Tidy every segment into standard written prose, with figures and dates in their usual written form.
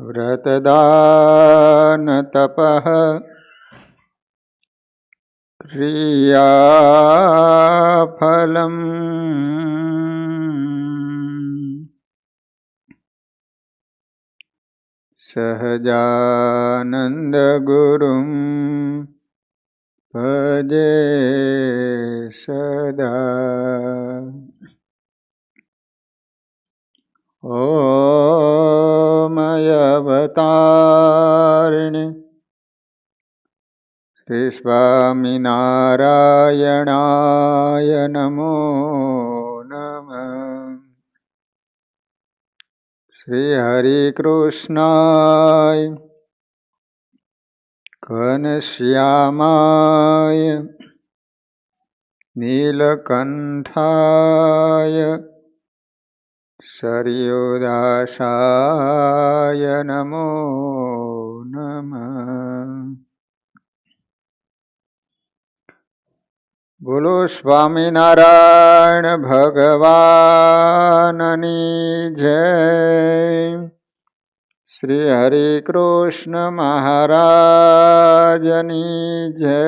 વ્રતદાન તપઃ ક્રિયાફલમ સહજાનંદ ગુરુમ ભજે સદા. ઓમ અવતારિણી શ્રી સ્વામિનારાયણાય નમો નમઃ. શ્રી હરિકૃષ્ણાય ઘનશ્યામાય નીલકંઠાય સરયુદાસાય નમો નમઃ. બોલો સ્વામિનારાયણ ભગવાનની જય. શ્રી હરિકૃષ્ણ મહારાજની જય.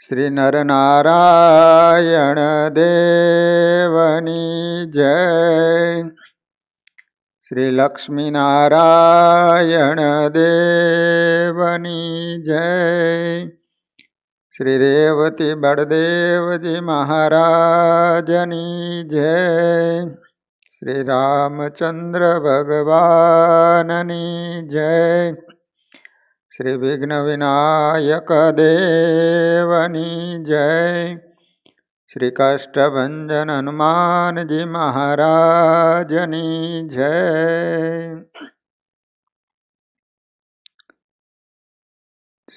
શ્રી નરનારાયણ દેવની જય. શ્રી લક્ષ્મીનારાયણ દેવની જય. શ્રી રેવતી બળદેવજી મહારાજની જય. શ્રી રામચંદ્ર ભગવાનની જય. શ્રી વિઘ્ન વિનાયક દેવની જય. શ્રી કષ્ટભંજન હનુમાનજી મહારાજની જય.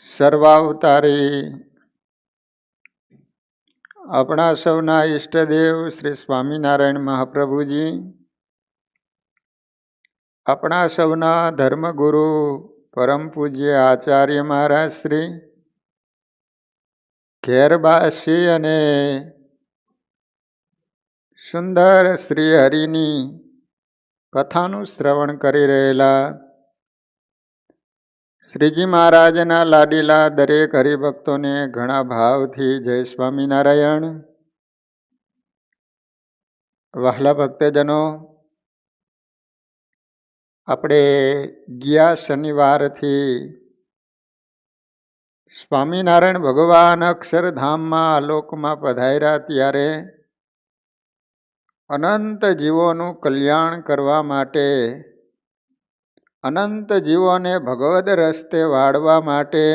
સર્વાવતારી આપણા સૌના ઈષ્ટદેવ શ્રી સ્વામિનારાયણ મહાપ્રભુજી, આપણા સૌના ધર્મગુરુ પરમ પૂજ્ય આચાર્ય મહારાજ શ્રી, ઘેરબાસી અને સુંદર શ્રી હરિની કથાનું શ્રવણ કરી રહેલા શ્રીજી મહારાજના લાડીલા દરેક હરિભક્તોને ઘણા ભાવથી જય સ્વામિનારાયણ. વહાલા ભક્તજનો, આપણે ગયા શનિવારથી સ્વામિનારાયણ ભગવાન અક્ષરધામમાં આલોકમાં પધાર્યા ત્યારે અનંત જીવોનું કલ્યાણ કરવા માટે, અનંત જીવોને ભગવદ રસ્તે વાળવા માટે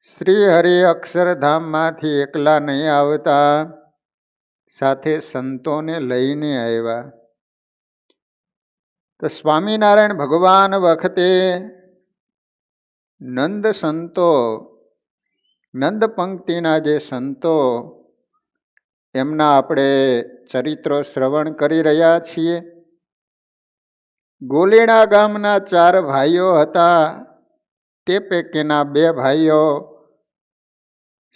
શ્રી હરિ અક્ષરધામમાંથી એકલા નહીં આવતા, સાથે સંતોને લઈને આવ્યા. તો સ્વામિનારાયણ ભગવાન વખતે નંદ સંતો, નંદ પંક્તિના જે સંતો, એમના આપણે ચરિત્રો શ્રવણ કરી રહ્યા છીએ. ગોલીણા ગામના 4 ભાઈઓ હતા. તે પૈકીના 2 ભાઈઓ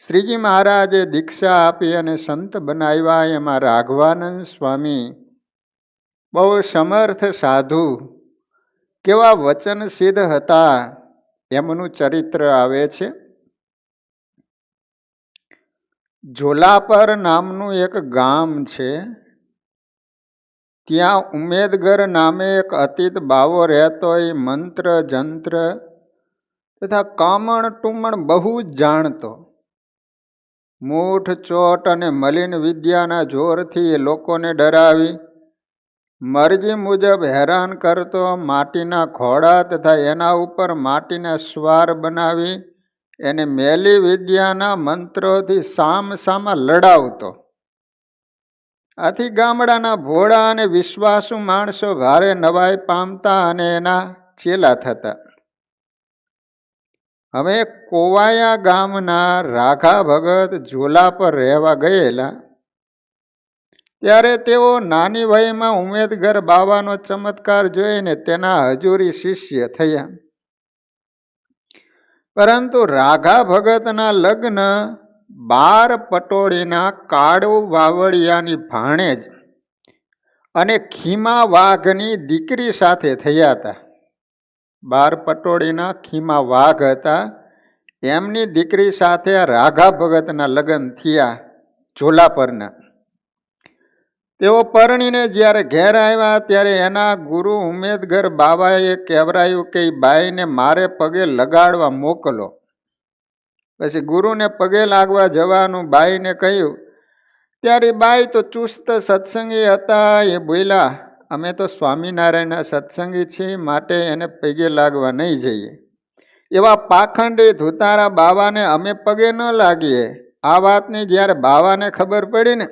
શ્રીજી મહારાજે દીક્ષા આપી અને સંત બનાવ્યા. એમાં રાઘવાનંદ સ્વામી બહુ સમર્થ સાધુ, કેવા વચન સિદ્ધ હતા, એમનું ચરિત્ર આવે છે. ઝોલાપર નામનું એક ગામ છે. ત્યાં ઉમેદગર નામે એક અતીત બાવો રહેતો. એ મંત્ર જંત્ર તથા કામણ ટુમણ બહુ જ જાણતો. મૂઠ ચોટ અને મલિન વિદ્યાના જોરથી એ લોકોને ડરાવી મરજી મુજબ હેરાન કરતો. માટીના ઘોડા તથા એના ઉપર માટીના સ્વાર બનાવી એને મેલી વિદ્યાના મંત્રોથી સામસામા લડાવતો. આથી ગામડાના ભોળા અને વિશ્વાસુ માણસો ભારે નવાઈ પામતા અને એના ચેલા થતા. હવે કોવાયા ગામના રાઘા ભગત ઝોલા પર રહેવા ગયેલા. ત્યારે તેઓ નાની વયમાં ઉમેદગર બાવાનો ચમત્કાર જોઈને તેના હજુરી શિષ્ય થયા. પરંતુ રાઘા ભગતના લગ્ન 12 પટોળીના કાળુ વાવડિયાની ભાણેજ અને ખીમા વાઘની દીકરી સાથે થયા હતા. 12 પટોળીના ખીમા વાઘ હતા, એમની દીકરી સાથે રાઘા ભગતના લગ્ન થયા ઝોલાપરના. તેઓ પરણીને જ્યારે ઘેર આવ્યા ત્યારે એના ગુરુ ઉમેદગર બાબાએ કહેવરાયું કે બાઈને મારે પગે લગાડવા મોકલો. પછી ગુરુને પગે લાગવા જવાનું બાઈને કહ્યું. ત્યારે બાઈ તો ચુસ્ત સત્સંગી હતા. એ બોલ્યા, અમે તો સ્વામિનારાયણના સત્સંગી છીએ, માટે એને પગે લાગવા નહીં જઈએ. એવા પાખંડી ધુતારા બાવાને અમે પગે ન લાગીએ. આ વાતની જ્યારે બાવાને ખબર પડી ને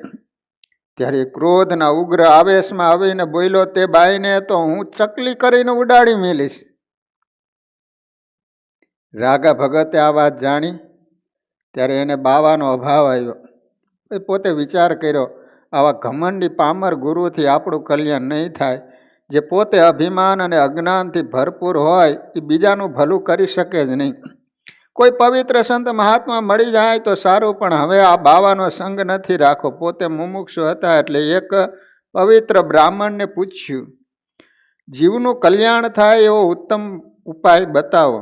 ત્યારે ક્રોધના ઉગ્ર આવેશમાં આવીને બોલ્યો, તે બાઈને તો હું ચકલી કરીને ઉડાડી મેલીશ. રાઘા ભગતે આ વાત જાણી ત્યારે એને બાવાનો અભાવ આવ્યો. પોતે વિચાર કર્યો, આવા ઘમંડી પામર ગુરુથી આપણું કલ્યાણ નહીં થાય. જે પોતે અભિમાન અને અજ્ઞાનથી ભરપૂર હોય એ બીજાનું ભલું કરી શકે જ નહીં. કોઈ પવિત્ર સંત મહાત્મા મળી જાય તો સારું, પણ હવે આ બાવાનો સંગ નથી રાખો. પોતે મુમુક્ષુ હતા એટલે એક પવિત્ર બ્રાહ્મણને પૂછ્યું, જીવનું કલ્યાણ થાય એવો ઉત્તમ ઉપાય બતાવો.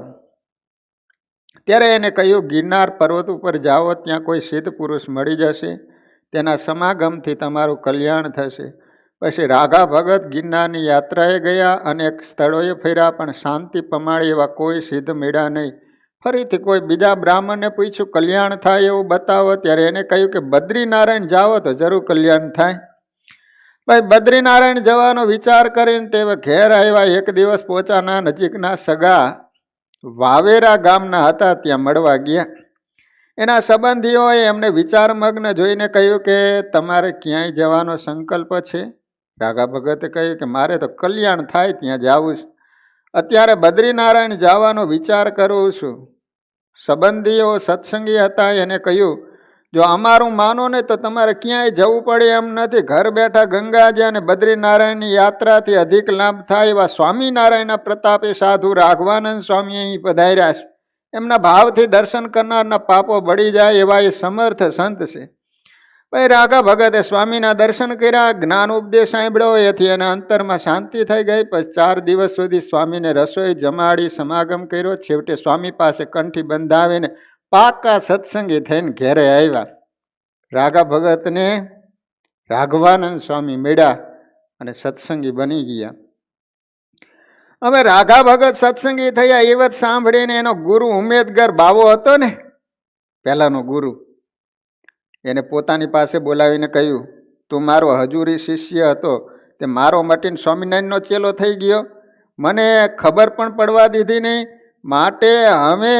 ત્યારે એને કહ્યું, ગિરનાર પર્વત ઉપર જાઓ, ત્યાં કોઈ સિદ્ધ પુરુષ મળી જશે, તેના સમાગમથી તમારું કલ્યાણ થશે. પછી રાઘા ભગત ગિરનારની યાત્રાએ ગયા, અનેક સ્થળોએ ફર્યા, પણ શાંતિ પમાડી એવા કોઈ સિદ્ધ મળ્યા નહીં. ફરીથી કોઈ બીજા બ્રાહ્મણને પૂછ્યું, કલ્યાણ થાય એવું બતાવો. ત્યારે એને કહ્યું કે બદ્રીનારાયણ જાઓ તો જરૂર કલ્યાણ થાય. ભાઈ બદ્રીનારાયણ જવાનો વિચાર કરીને તે ઘેર આવ્યા. એક દિવસ પોતાના નજીકના સગા વાવેરા ગામના હતા, ત્યાં મળવા ગયા. એના સંબંધીઓએ એમને વિચારમગ્ન જોઈને કહ્યું કે તમારે ક્યાંય જવાનો સંકલ્પ છે? રાઘા ભગતે કહ્યું કે મારે તો કલ્યાણ થાય ત્યાં જવું છે. અત્યારે બદ્રીનારાયણ જવાનો વિચાર કરું છું. સંબંધીઓ સત્સંગી હતા, એને કહ્યું, જો અમારું માનો ને તો તમારે ક્યાંય જવું પડે એમ નથી. ઘર બેઠા ગંગાજી અને બદ્રીનારાયણની યાત્રાથી અધિક લાભ થાય એવા સ્વામિનારાયણના પ્રતાપે સાધુ રાઘવાનંદ સ્વામી અહીં પધાર્યા છે. એમના ભાવથી દર્શન કરનારના પાપો બળી જાય એવા એ સમર્થ સંત છે. ભાઈ રાઘા ભગતે સ્વામીના દર્શન કર્યા, જ્ઞાન ઉપદેશ સાંભળ્યો, એથી એના અંતરમાં શાંતિ થઈ ગઈ. પછી 4 દિવસ સુધી સ્વામીને રસોઈ જમાડી સમાગમ કર્યો. છેવટે સ્વામી પાસે કંઠી બંધાવીને પાકા સત્સંગી થઈને ઘેરે આવ્યા. રાઘા ભગતને રાઘવાનંદ સ્વામી મળ્યા અને સત્સંગી બની ગયા. હવે રાઘા ભગત સત્સંગી થયા એ વાત સાંભળીને એનો ગુરુ ઉમેદગર બાવો હતો ને, પહેલાનો ગુરુ, એને પોતાની પાસે બોલાવીને કહ્યું, તું મારો હજુરી શિષ્ય હતો, તે મારો મટીને સ્વામિનારાયણનો ચેલો થઈ ગયો, મને ખબર પણ પડવા દીધી નહીં, માટે હવે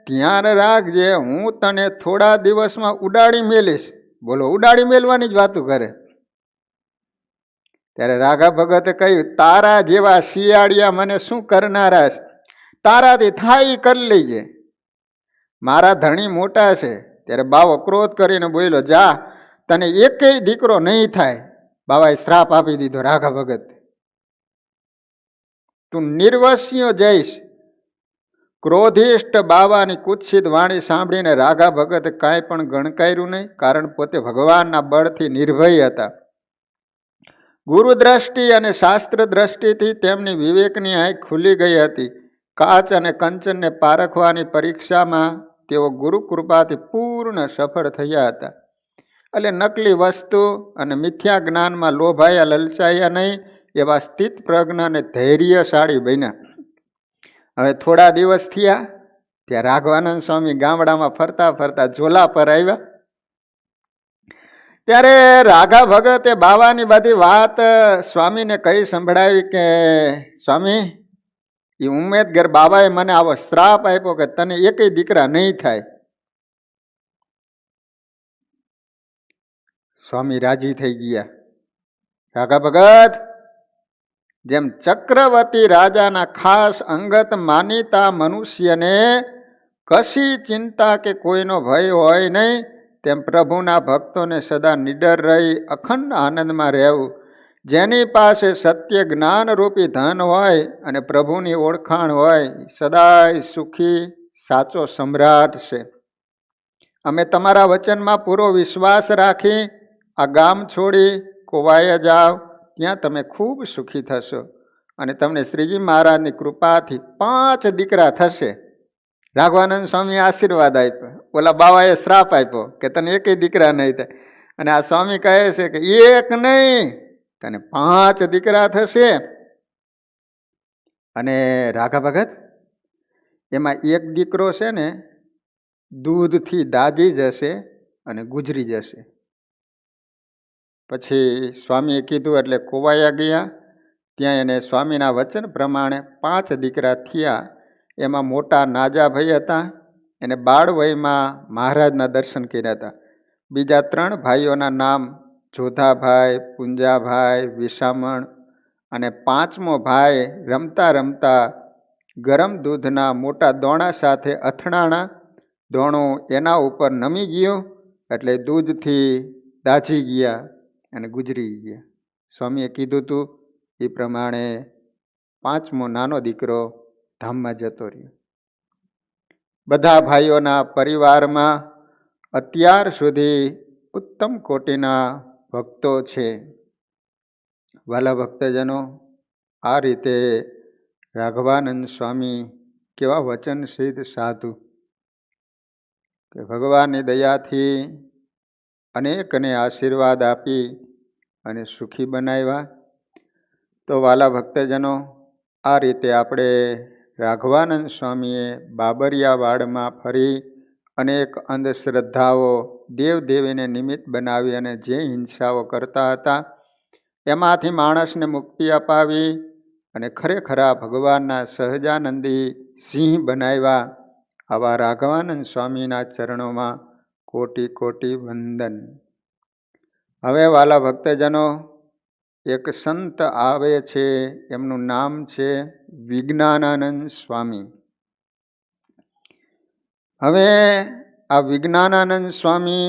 ધ્યાન રાખજે, હું તને થોડા દિવસમાં ઉડાડી મેલીશ. બોલો, ઉડાડી મેલવાની જ વાતું કરે. ત્યારે રાઘા ભગતે કહ્યું, તારા જેવા શિયાળિયા મને શું કરનારા છે? તારાથી થાય કરી લઈએ, મારા ધણી મોટા છે. ત્યારે બાવો ક્રોધ કરીને બોલ્યો, જા, તને એકેય દીકરો નહીં થાય. બાવાએ શ્રાપ આપી દીધો રાઘા ભગત, તું નિર્વસ્યો જઈશ. ક્રોધિષ્ઠ બાવાની કુત્સિત વાણી સાંભળીને રાઘા ભગતે કાંઈ પણ ગણકાર્યું નહીં, કારણ પોતે ભગવાનના બળથી નિર્ભય હતા. ગુરુ દ્રષ્ટિ અને શાસ્ત્ર દ્રષ્ટિથી તેમની વિવેકની આંખ ખુલી ગઈ હતી. કાચ અને કંચનને પારખવાની પરીક્ષામાં તેઓ ગુરુ કૃપાથી પૂર્ણ સફળ થયા હતા. એટલે નકલી વસ્તુ અને મિથ્યા જ્ઞાનમાં લોભાયા લલચાયા નહીં, એવા સ્થિત પ્રજ્ઞ અને ધૈર્યશાળી બન્યા. હવે થોડા દિવસ થયા ત્યાં રાઘવાનંદ સ્વામી ગામડામાં ફરતા ફરતા ઝોલા પર આવ્યા. ત્યારે રાઘા ભગતે બાવાની બધી વાત સ્વામીને કહી સંભળાવી કે સ્વામી, એ ઉમેદગર બાબાએ મને આવો શ્રાપ આપ્યો કે તને એકેય દીકરા નહીં થાય. સ્વામી રાજી થઈ ગયા. રાઘા ભગત જેમ ચક્રવર્તી રાજાના ખાસ અંગત માનીતા મનુષ્યને કશી ચિંતા કે કોઈનો ભય હોય નહીં, તેમ પ્રભુના ભક્તોને સદા નિડર રહી અખંડ આનંદમાં રહેવું. જેની પાસે સત્ય જ્ઞાનરૂપી ધન હોય અને પ્રભુની ઓળખાણ હોય, સદાય સુખી સાચો સમ્રાટ છે. અમે તમારા વચનમાં પૂરો વિશ્વાસ રાખી આ ગામ છોડી કોવાય જાવ ત્યાં તમે ખૂબ સુખી થશો અને તમને શ્રીજી મહારાજની કૃપાથી 5 દીકરા થશે. રાઘવાનંદ સ્વામી આશીર્વાદ આપ્યો, ઓલા બાવાએ શ્રાપ આપ્યો કે તને એકેય દીકરા નહીં થાય, અને આ સ્વામી કહે છે કે એક નહીં, તને 5 દીકરા થશે. અને રાઘા ભગત એમાં એક દીકરો છે ને દૂધથી દાજી જશે અને ગુજરી જશે. પછી સ્વામીએ કીધું એટલે કોવાયા ગયા. ત્યાં એને સ્વામીના વચન પ્રમાણે 5 દીકરા થયા. એમાં મોટા નાજાભાઈ હતા, એને બાળ વયમાં મહારાજના દર્શન કર્યા હતા. બીજા 3 ભાઈઓના નામ જોધાભાઈ, પુંજાભાઈ, વિસામણ, અને 5મો ભાઈ રમતા રમતા ગરમ દૂધના મોટા દોણા સાથે અથડાણા. દોણું એના ઉપર નમી ગયું એટલે દૂધથી દાઝી ગયા અને ગુજરી ગયા. સ્વામીએ કીધું હતું એ પ્રમાણે 5મો નાનો દીકરો ધામમાં જતો રહ્યો. બધા ભાઈઓના પરિવારમાં અત્યાર સુધી ઉત્તમ કોટીના ભક્તો છે. વાલા ભક્તજનો, આ રીતે રાઘવાનંદ સ્વામી કેવા વચનસિદ્ધ સાધુ કે ભગવાનની દયાથી અનેકને આશીર્વાદ આપી અને સુખી બનાવ્યા. તો વાલા ભક્તજનો, આ રીતે આપણે રાઘવાનંદ સ્વામીએ બાબરિયાવાડમાં ફરી અનેક અંધશ્રદ્ધાઓ દેવદેવીને નિમિત્ત બનાવી અને જે હિંસાઓ કરતા હતા એમાંથી માણસને મુક્તિ અપાવી અને ખરેખરા ભગવાનના સહજાનંદી સિંહ બનાવ્યા. આવા રાઘવાનંદ સ્વામીના ચરણોમાં કોટી કોટી વંદન. હવે વાલા ભક્તજનો, એક સંત આવે છે, એમનું નામ છે વિજ્ઞાનાનંદ સ્વામી. હવે આ વિજ્ઞાનાનંદ સ્વામી,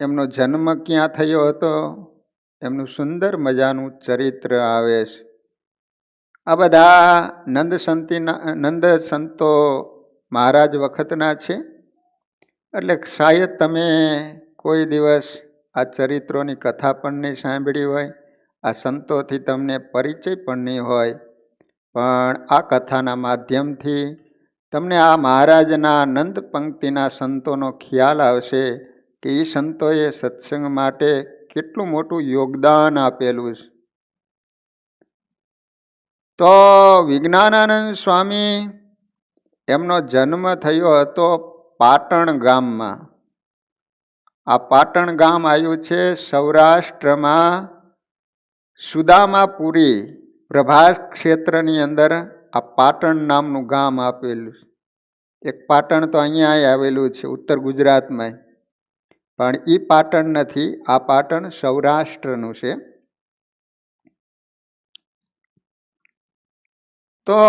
એમનો જન્મ ક્યાં થયો હતો, એમનું સુંદર મજાનું ચરિત્ર આવે છે. આ બધા નંદ સંતો મહારાજ વખતના છે, એટલે શાયદ તમે કોઈ દિવસ આ ચરિત્રોની કથા પણ નહીં સાંભળી હોય, આ સંતોથી તમને પરિચય પણ નહીં હોય, પણ આ કથાના માધ્યમથી તમને આ મહારાજના નંદ પંક્તિના સંતોનો ખ્યાલ આવશે કે એ સંતોએ સત્સંગ માટે કેટલું મોટું યોગદાન આપેલું છે. તો વિજ્ઞાનાનંદ સ્વામી, એમનો જન્મ થયો હતો પાટણ ગામમાં. આ પાટણ ગામ આવ્યું છે સૌરાષ્ટ્રમાં સુદામાપુરી પ્રભાસ ક્ષેત્રની અંદર. આ પાટણ નામનું ગામ આપેલું છે. એક પાટણ તો અહીંયા આવેલું છે ઉત્તર ગુજરાતમાં, પણ એ પાટણ નથી, આ પાટણ સૌરાષ્ટ્રનું છે. તો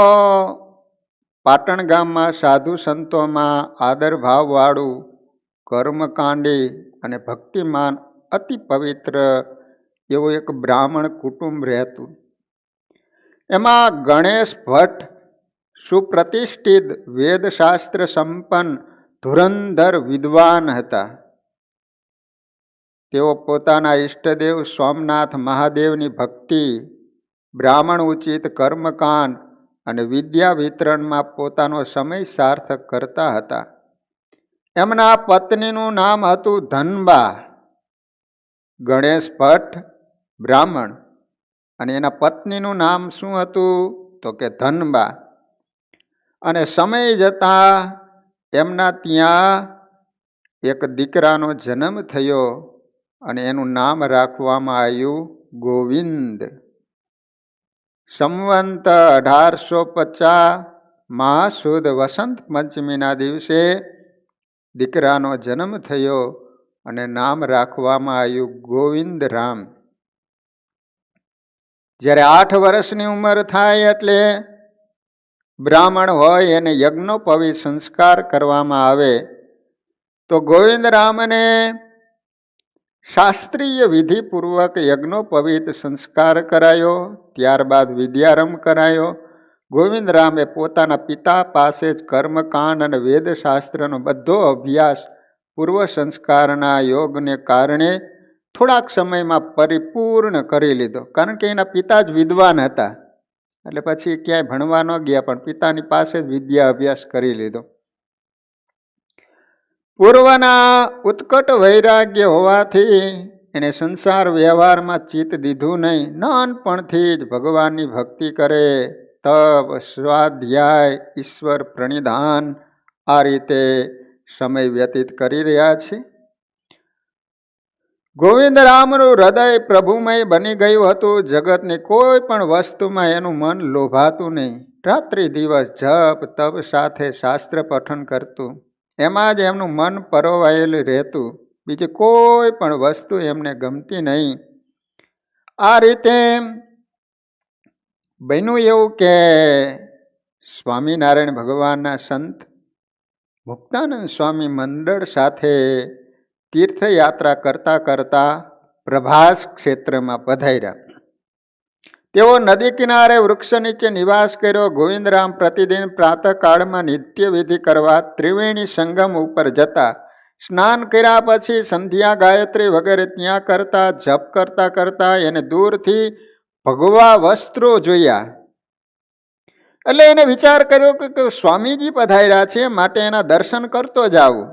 પાટણ ગામમાં સાધુ સંતોમાં આદર ભાવવાળું, કર્મકાંડી અને ભક્તિમાન અતિ પવિત્ર એવું એક બ્રાહ્મણ કુટુંબ રહેતું. એમાં ગણેશ ભટ્ટ સુપ્રતિષ્ઠિત વેદશાસ્ત્ર સંપન્ન ધુરંધર વિદ્વાન હતા. તેઓ પોતાના ઈષ્ટદેવ સોમનાથ મહાદેવની ભક્તિ, બ્રાહ્મણ ઉચિત કર્મકાંડ અને વિદ્યા વિતરણમાં પોતાનો સમય સાર્થક કરતા હતા. એમના પત્નીનું નામ હતું ધનબા. ગણેશ ભટ્ટ બ્રાહ્મણ અને એના પત્નીનું નામ શું હતું તો કે ધનબા. અને સમય જતાં એમના ત્યાં એક દીકરાનો જન્મ થયો અને એનું નામ રાખવામાં આવ્યું ગોવિંદ. સંવંત 1850 મહાસુદ વસંત પંચમીના દિવસે દીકરાનો જન્મ થયો અને નામ રાખવામાં આવ્યું ગોવિંદ રામ. જ્યારે 8 વર્ષની ઉંમર થાય એટલે બ્રાહ્મણ હોય એને યજ્ઞોપવિત સંસ્કાર કરવામાં આવે. તો ગોવિંદ રામને શાસ્ત્રીય વિધિપૂર્વક યજ્ઞોપવિત સંસ્કાર કરાયો. ત્યારબાદ વિદ્યારંભ કરાયો. ગોવિંદ રામે પોતાના પિતા પાસે જ કર્મકાંડ અને વેદશાસ્ત્રનો બધો અભ્યાસ પૂર્વ સંસ્કારના યોગને કારણે થોડાક સમયમાં પરિપૂર્ણ કરી લીધો. કારણ કે એના પિતા જ વિદ્વાન હતા, એટલે પછી ક્યાંય ભણવા ન ગયા, પણ પિતાની પાસે જ વિદ્યા અભ્યાસ કરી લીધો. પૂર્વના ઉત્કટ વૈરાગ્ય હોવાથી એને સંસાર વ્યવહારમાં ચિત્ત દીધું નહીં. નાનપણથી જ ભગવાનની ભક્તિ કરે, તપ, સ્વાધ્યાય, ઈશ્વર પ્રણિધાન, આ રીતે સમય વ્યતીત કરી રહ્યા છે. ગોવિંદ રામનું હૃદય પ્રભુમય બની ગયું હતું. જગતની કોઈ પણ વસ્તુમાં એનું મન લોભાતું નહીં. રાત્રિ દિવસ જપ તપ સાથે શાસ્ત્ર પઠન કરતું, એમાં જ એમનું મન પરોવાયેલું રહેતું. બીજી કોઈ પણ વસ્તુ એમને ગમતી નહીં. આ રીતે બન્યું એવું કે સ્વામિનારાયણ ભગવાનના સંત મુક્તાનંદ સ્વામી મંડળ સાથે તીર્થયાત્રા કરતા કરતા પ્રભાસ ક્ષેત્રમાં પધાર્યા. તેઓ નદી કિનારે વૃક્ષ નીચે નિવાસ કર્યો. ગોવિંદરામ પ્રતિદિન પ્રાતઃકાળમાં નિત્ય વિધિ કરવા ત્રિવેણી સંગમ ઉપર જતા. સ્નાન કર્યા પછી સંધ્યા ગાયત્રી વગેરે ત્યાં કરતા. જપ કરતા કરતા એને દૂરથી ભગવા વસ્ત્રો જોયા. એટલે એને વિચાર કર્યો કે સ્વામીજી પધાર્યા છે, માટે એના દર્શન કરતો જાવું.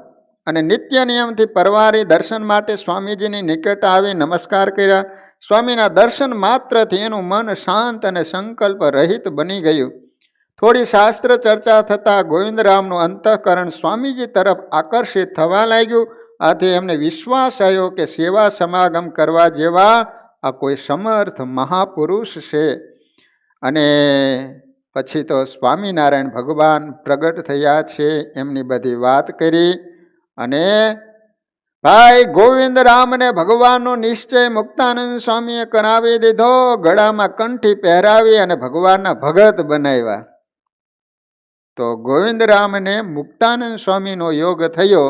અને નિત્ય નિયમથી પરવારી દર્શન માટે સ્વામીજીની નિકટ આવી નમસ્કાર કર્યા. સ્વામીના દર્શન માત્રથી એનું મન શાંત અને સંકલ્પ રહિત બની ગયું. થોડી શાસ્ત્ર ચર્ચા થતાં ગોવિંદરામનું અંતઃકરણ સ્વામીજી તરફ આકર્ષિત થવા લાગ્યું. આથી એમને વિશ્વાસ આવ્યો કે સેવા સમાગમ કરવા જેવા આ કોઈ સમર્થ મહાપુરુષ છે. અને પછી તો સ્વામિનારાયણ ભગવાન પ્રગટ થયા છે, એમની બધી વાત કરી. અને ભાઈ ગોવિંદરામને ભગવાનનો નિશ્ચય મુક્તાનંદ સ્વામીએ કરાવી દીધો. ગળામાં કંઠી પહેરાવી અને ભગવાનના ભગત બનાવ્યા. તો ગોવિંદરામને મુક્તાનંદ સ્વામીનો યોગ થયો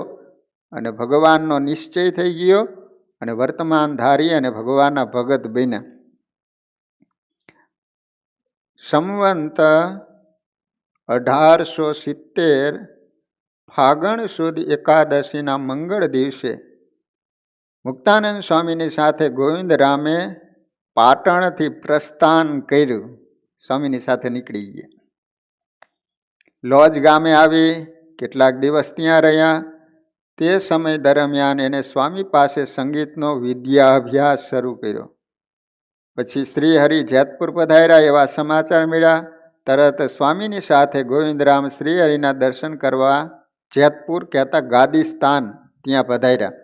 અને ભગવાનનો નિશ્ચય થઈ ગયો અને વર્તમાન ધારી અને ભગવાનના ભગત બન્યા. સંવંત 1870 ફાગણ સુદ એકાદશીના મંગળ દિવસે મુક્તાનંદ સ્વામીની સાથે ગોવિંદરામે પાટણથી પ્રસ્થાન કર્યું. સ્વામીની સાથે નીકળી ગયા. લોજ ગામે આવી કેટલાક દિવસ ત્યાં રહ્યા. તે સમય દરમિયાન એને સ્વામી પાસે સંગીતનો વિદ્યાભ્યાસ શરૂ કર્યો. પછી શ્રીહરિ જેતપુર પધાર્યા એવા સમાચાર મળ્યા. તરત સ્વામીની સાથે ગોવિંદરામ શ્રીહરિના દર્શન કરવા જેતપુર કહેતા ગાદીસ્તાન ત્યાં પધાર્યા.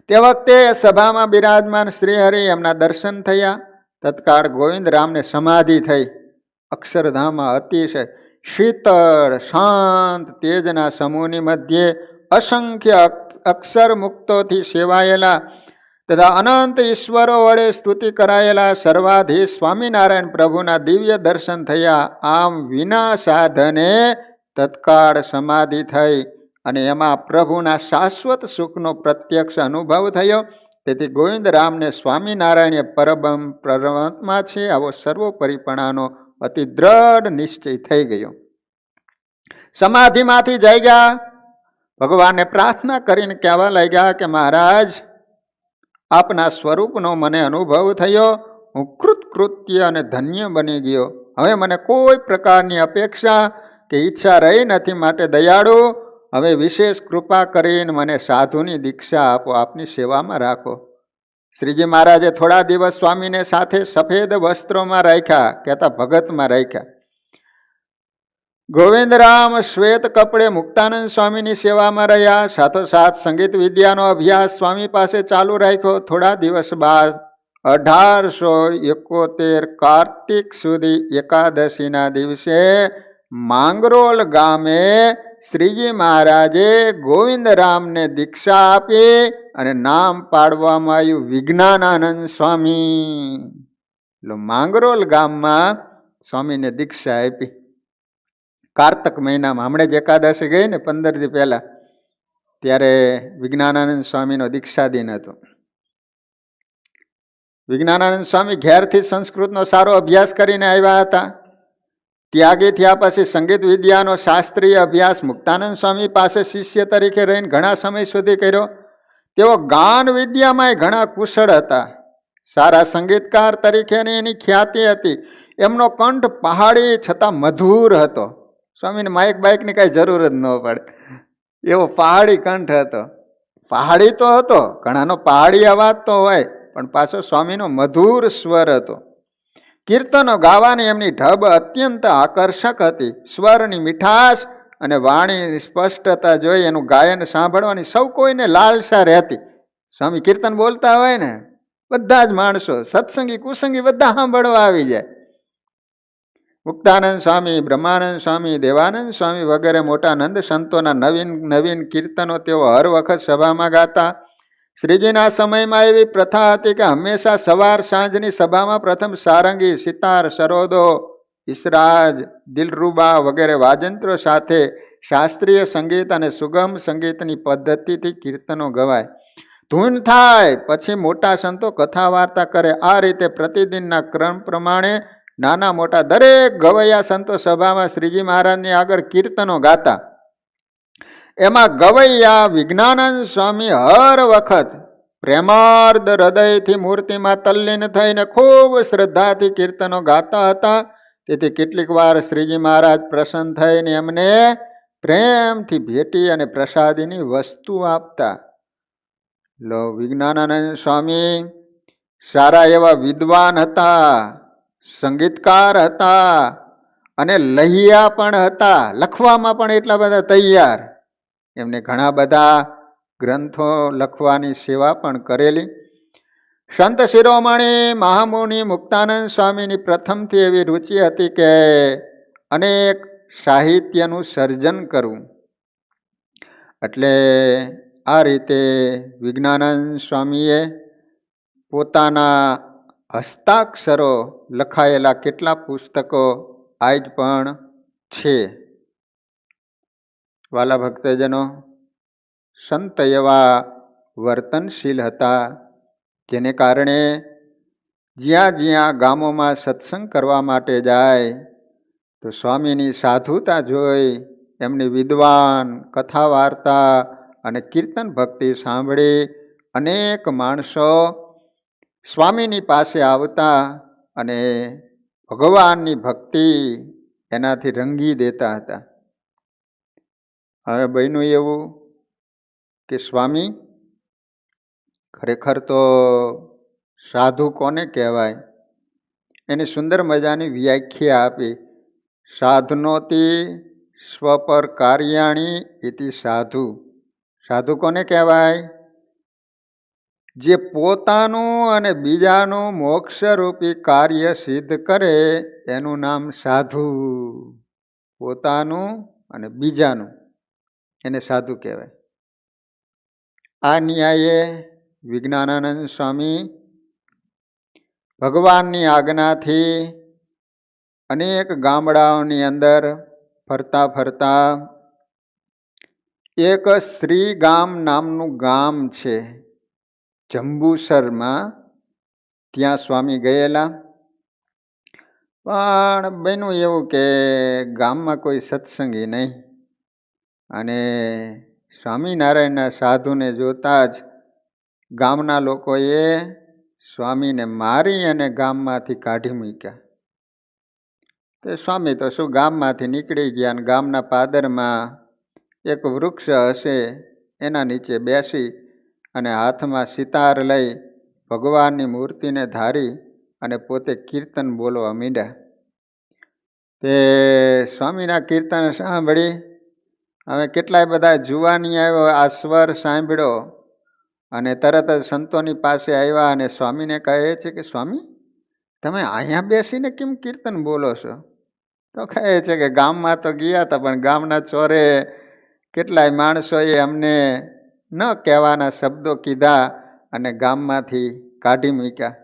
તે વખતે સભામાં બિરાજમાન શ્રીહરિ એમના દર્શન થયા. તત્કાળ ગોવિંદરામને સમાધિ થઈ. અક્ષરધામમાં અતિશય શીતળ શાંત તેજના સમૂહની મધ્યે અસંખ્ય અક્ષર મુક્તોથી સેવાયેલા તથા અનંત ઈશ્વરો વડે સ્તુતિ કરાયેલા સર્વાધીશ સ્વામિનારાયણ પ્રભુના દિવ્ય દર્શન થયા. આમ વિના સાધને તત્કાળ સમાધિ થઈ અને એમાં પ્રભુના શાશ્વત સુખનો પ્રત્યક્ષ અનુભવ થયો. તેથી ગોવિંદરામને સ્વામિનારાયણ પરમાત્મા છે આવો સર્વોપરીપણાનો અતિ દ્રઢ નિશ્ચય થઈ ગયો. સમાધિમાંથી જાગ્યા. ભગવાનને પ્રાર્થના કરીને કહેવા લાગ્યા કે મહારાજ, આપના સ્વરૂપનો મને અનુભવ થયો. હું કૃતકૃત્ય અને ધન્ય બની ગયો. હવે મને કોઈ પ્રકારની અપેક્ષા કે ઈચ્છા રહી નથી. માટે દયાળુ, હવે વિશેષ કૃપા કરીને મને સાધુની દીક્ષા આપો, આપની સેવામાં રાખો. શ્રીજી મહારાજે થોડા દિવસ સ્વામીને સાથે સફેદ વસ્ત્રોમાં રાખ્યા, કહેતા ભગતમાં રાખ્યા. ગોવિંદરામ શ્વેત કપડે મુક્તાનંદ સ્વામીની સેવામાં રહ્યા. સાથોસાથ સંગીત વિદ્યાનો અભ્યાસ સ્વામી પાસે ચાલુ રાખ્યો. થોડા દિવસ બાદ 1871 કાર્તિક સુધી એકાદશીના દિવસે માંગરોલ ગામે શ્રીજી મહારાજે ગોવિંદરામને દીક્ષા આપી અને નામ પાડવામાં આવ્યું વિજ્ઞાનાનંદ સ્વામી. એટલે માંગરોલ ગામમાં સ્વામીને દીક્ષા આપી. કાર્તક મહિનામાં હમણાં જ એકાદશી ગઈ ને 15 દી પહેલા, ત્યારે વિજ્ઞાનાનંદ સ્વામીનો દીક્ષા દિન હતો. વિજ્ઞાનાનંદ સ્વામી ઘેરથી સંસ્કૃતનો સારો અભ્યાસ કરીને આવ્યા હતા. ત્યાગી થયા પછી સંગીત વિદ્યાનો શાસ્ત્રીય અભ્યાસ મુક્તાનંદ સ્વામી પાસે શિષ્ય તરીકે રહીને ઘણા સમય સુધી કર્યો. તેઓ ગાન વિદ્યામાંય ઘણા કુશળ હતા. સારા સંગીતકાર તરીકેની એની ખ્યાતિ હતી. એમનો કંઠ પહાડી છતાં મધુર હતો. સ્વામીને માઇક બાઇકની કાંઈ જરૂર જ ન પડે, એવો પહાડી કંઠ હતો. પહાડી તો હતો, ઘણાનો પહાડી અવાજ તો હોય, પણ પાછો સ્વામીનો મધુર સ્વર હતો. કીર્તનો ગાવાની એમની ઢબ અત્યંત આકર્ષક હતી. સ્વરની મીઠાશ અને વાણીની સ્પષ્ટતા જોઈ એનું ગાયન સાંભળવાની સૌ કોઈને લાલસા રહેતી. સ્વામી કીર્તન બોલતા હોય ને, બધા જ માણસો, સત્સંગી કુસંગી બધા સાંભળવા આવી જાય. મુક્તાનંદ સ્વામી, બ્રહ્માનંદ સ્વામી, દેવાનંદ સ્વામી વગેરે મોટા નંદ સંતોના નવીન નવીન કીર્તનો તેઓ હર વખત સભામાં ગાતા. શ્રીજીના સમયમાં એવી પ્રથા હતી કે હંમેશા સવાર સાંજની સભામાં પ્રથમ સારંગી, સિતાર, સરોદો, ઈસરાજ, દિલરૂબા વગેરે વાજંત્રો સાથે શાસ્ત્રીય સંગીત અને સુગમ સંગીતની પદ્ધતિથી કીર્તનો ગવાય. ધૂન થાય પછી મોટા સંતો કથા વાર્તા કરે. આ રીતે પ્રતિદિનના ક્રમ પ્રમાણે નાના મોટા દરેક ગવૈયા સંતો સભામાં શ્રીજી મહારાજની આગળ કીર્તનો ગાતા. એમાં ગવૈયા વિજ્ઞાનંદ સ્વામી હર વખત પ્રેમાર્ધ હૃદયથી મૂર્તિમાં તલ્લીન થઈને ખૂબ શ્રદ્ધાથી કીર્તનો ગાતા હતા. તેથી કેટલીક વાર શ્રીજી મહારાજ પ્રસન્ન થઈને એમને પ્રેમથી ભેટી અને પ્રસાદીની વસ્તુ આપતા. લો, વિજ્ઞાનાનંદ સ્વામી સારા એવા વિદ્વાન હતા, સંગીતકાર હતા અને લહિયા પણ હતા. લખવામાં પણ એટલા બધા તૈયાર. એમને ઘણા બધા ગ્રંથો લખવાની સેવા પણ કરેલી. સંત શિરોમણી મહામુનિ મુક્તાનંદ સ્વામીની પ્રથમથી એવી રુચિ હતી કે અનેક સાહિત્યનું સર્જન કરવું. એટલે આ રીતે વિજ્ઞાનંદ સ્વામીએ પોતાના હસ્તાક્ષરો લખાયેલા કેટલા પુસ્તકો આજ પણ છે. વાલા ભક્તજનો, સંત એવા વર્તનશીલ હતા, જેને કારણે જ્યાં જ્યાં ગામોમાં સત્સંગ કરવા માટે જાય તો સ્વામીની સાધુતા જોઈ, એમની વિદ્વાન કથા વાર્તા અને કીર્તન ભક્તિ સાંભળી અનેક માણસો સ્વામીની પાસે આવતા અને ભગવાનની ભક્તિ એનાથી રંગી દેતા હતા. હવે બન્યું એવું કે સ્વામી ખરેખર તો સાધુ કોને કહેવાય, એની સુંદર મજાની વ્યાખ્યા આપી. સાધનોતી સ્વપર કાર્યાણી ઇતિ સાધુ. સાધુ કોને કહેવાય? જે પોતાનું અને બીજાનું મોક્ષરૂપી કાર્ય સિદ્ધ કરે એનું નામ સાધુ. પોતાનું અને બીજાનું, એને સાધુ કહેવાય. આ ન્યાયે વિજ્ઞાનાનંદ સ્વામી ભગવાનની આજ્ઞાથી અનેક ગામડાઓની અંદર ફરતા ફરતા એક શ્રી ગામ નામનું ગામ છે જંબુસરમાં, ત્યાં સ્વામી ગયેલા. પણ બન્યું એવું કે ગામમાં કોઈ સત્સંગી નહીં, અને સ્વામિનારાયણના સાધુને જોતા જ ગામના લોકોએ સ્વામીને મારી અને ગામમાંથી કાઢી મૂક્યા. તો સ્વામી તો શું ગામમાંથી નીકળી ગયા અને ગામના પાદરમાં એક વૃક્ષ હશે એના નીચે બેસી અને હાથમાં સિતાર લઈ ભગવાનની મૂર્તિને ધારી અને પોતે કીર્તન બોલવા માંડ્યા. તે સ્વામીના કીર્તન સાંભળી હવે કેટલાય બધા જુવાની આવ્યો, આ સ્વર સાંભળ્યો અને તરત જ સંતોની પાસે આવ્યા અને સ્વામીને કહે છે કે સ્વામી તમે અહીંયા બેસીને કેમ કીર્તન બોલો છો? તો કહે છે કે ગામમાં તો ગયા હતા, પણ ગામના ચોરે કેટલાય માણસોએ અમને ન કહેવાના શબ્દો કીધા અને ગામમાંથી કાઢી મૂક્યા.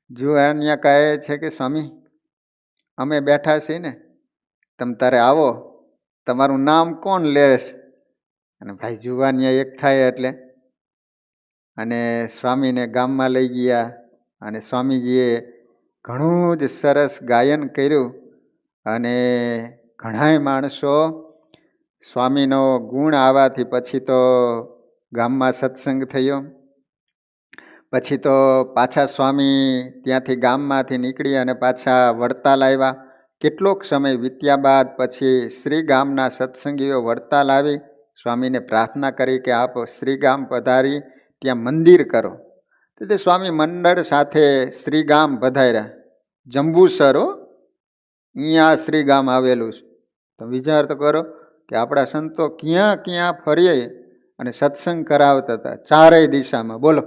જુવાનિયા કહે છે કે સ્વામી અમે બેઠા છીએ ને, તમે તારે આવો, તમારું નામ કોણ લેશ? અને ભાઈ જુવાનિયા એક થાય એટલે અને સ્વામીને ગામમાં લઈ ગયા અને સ્વામીજીએ ઘણું જ સરસ ગાયન કર્યું અને ઘણાય માણસો સ્વામીનો ગુણ આવવાથી પછી તો ગામમાં સત્સંગ થયો. પછી તો પાછા સ્વામી ત્યાંથી ગામમાંથી નીકળી અને પાછા વડતાલ આવ્યા. કેટલોક સમય વીત્યા બાદ પછી શ્રીગામના સત્સંગીઓ વડતાલ આવી સ્વામીને પ્રાર્થના કરી કે આપ શ્રીગામ પધારી ત્યાં મંદિર કરો. તેથી સ્વામી મંડળ સાથે શ્રીગામ પધાર્યા. જંબુસરો અહીંયા શ્રીગામ આવેલું છે. તો વિચાર તો કરો કે આપણા સંતો ક્યાં ક્યાં ફરીએ અને સત્સંગ કરાવતા હતા ચારેય દિશામાં. બોલો,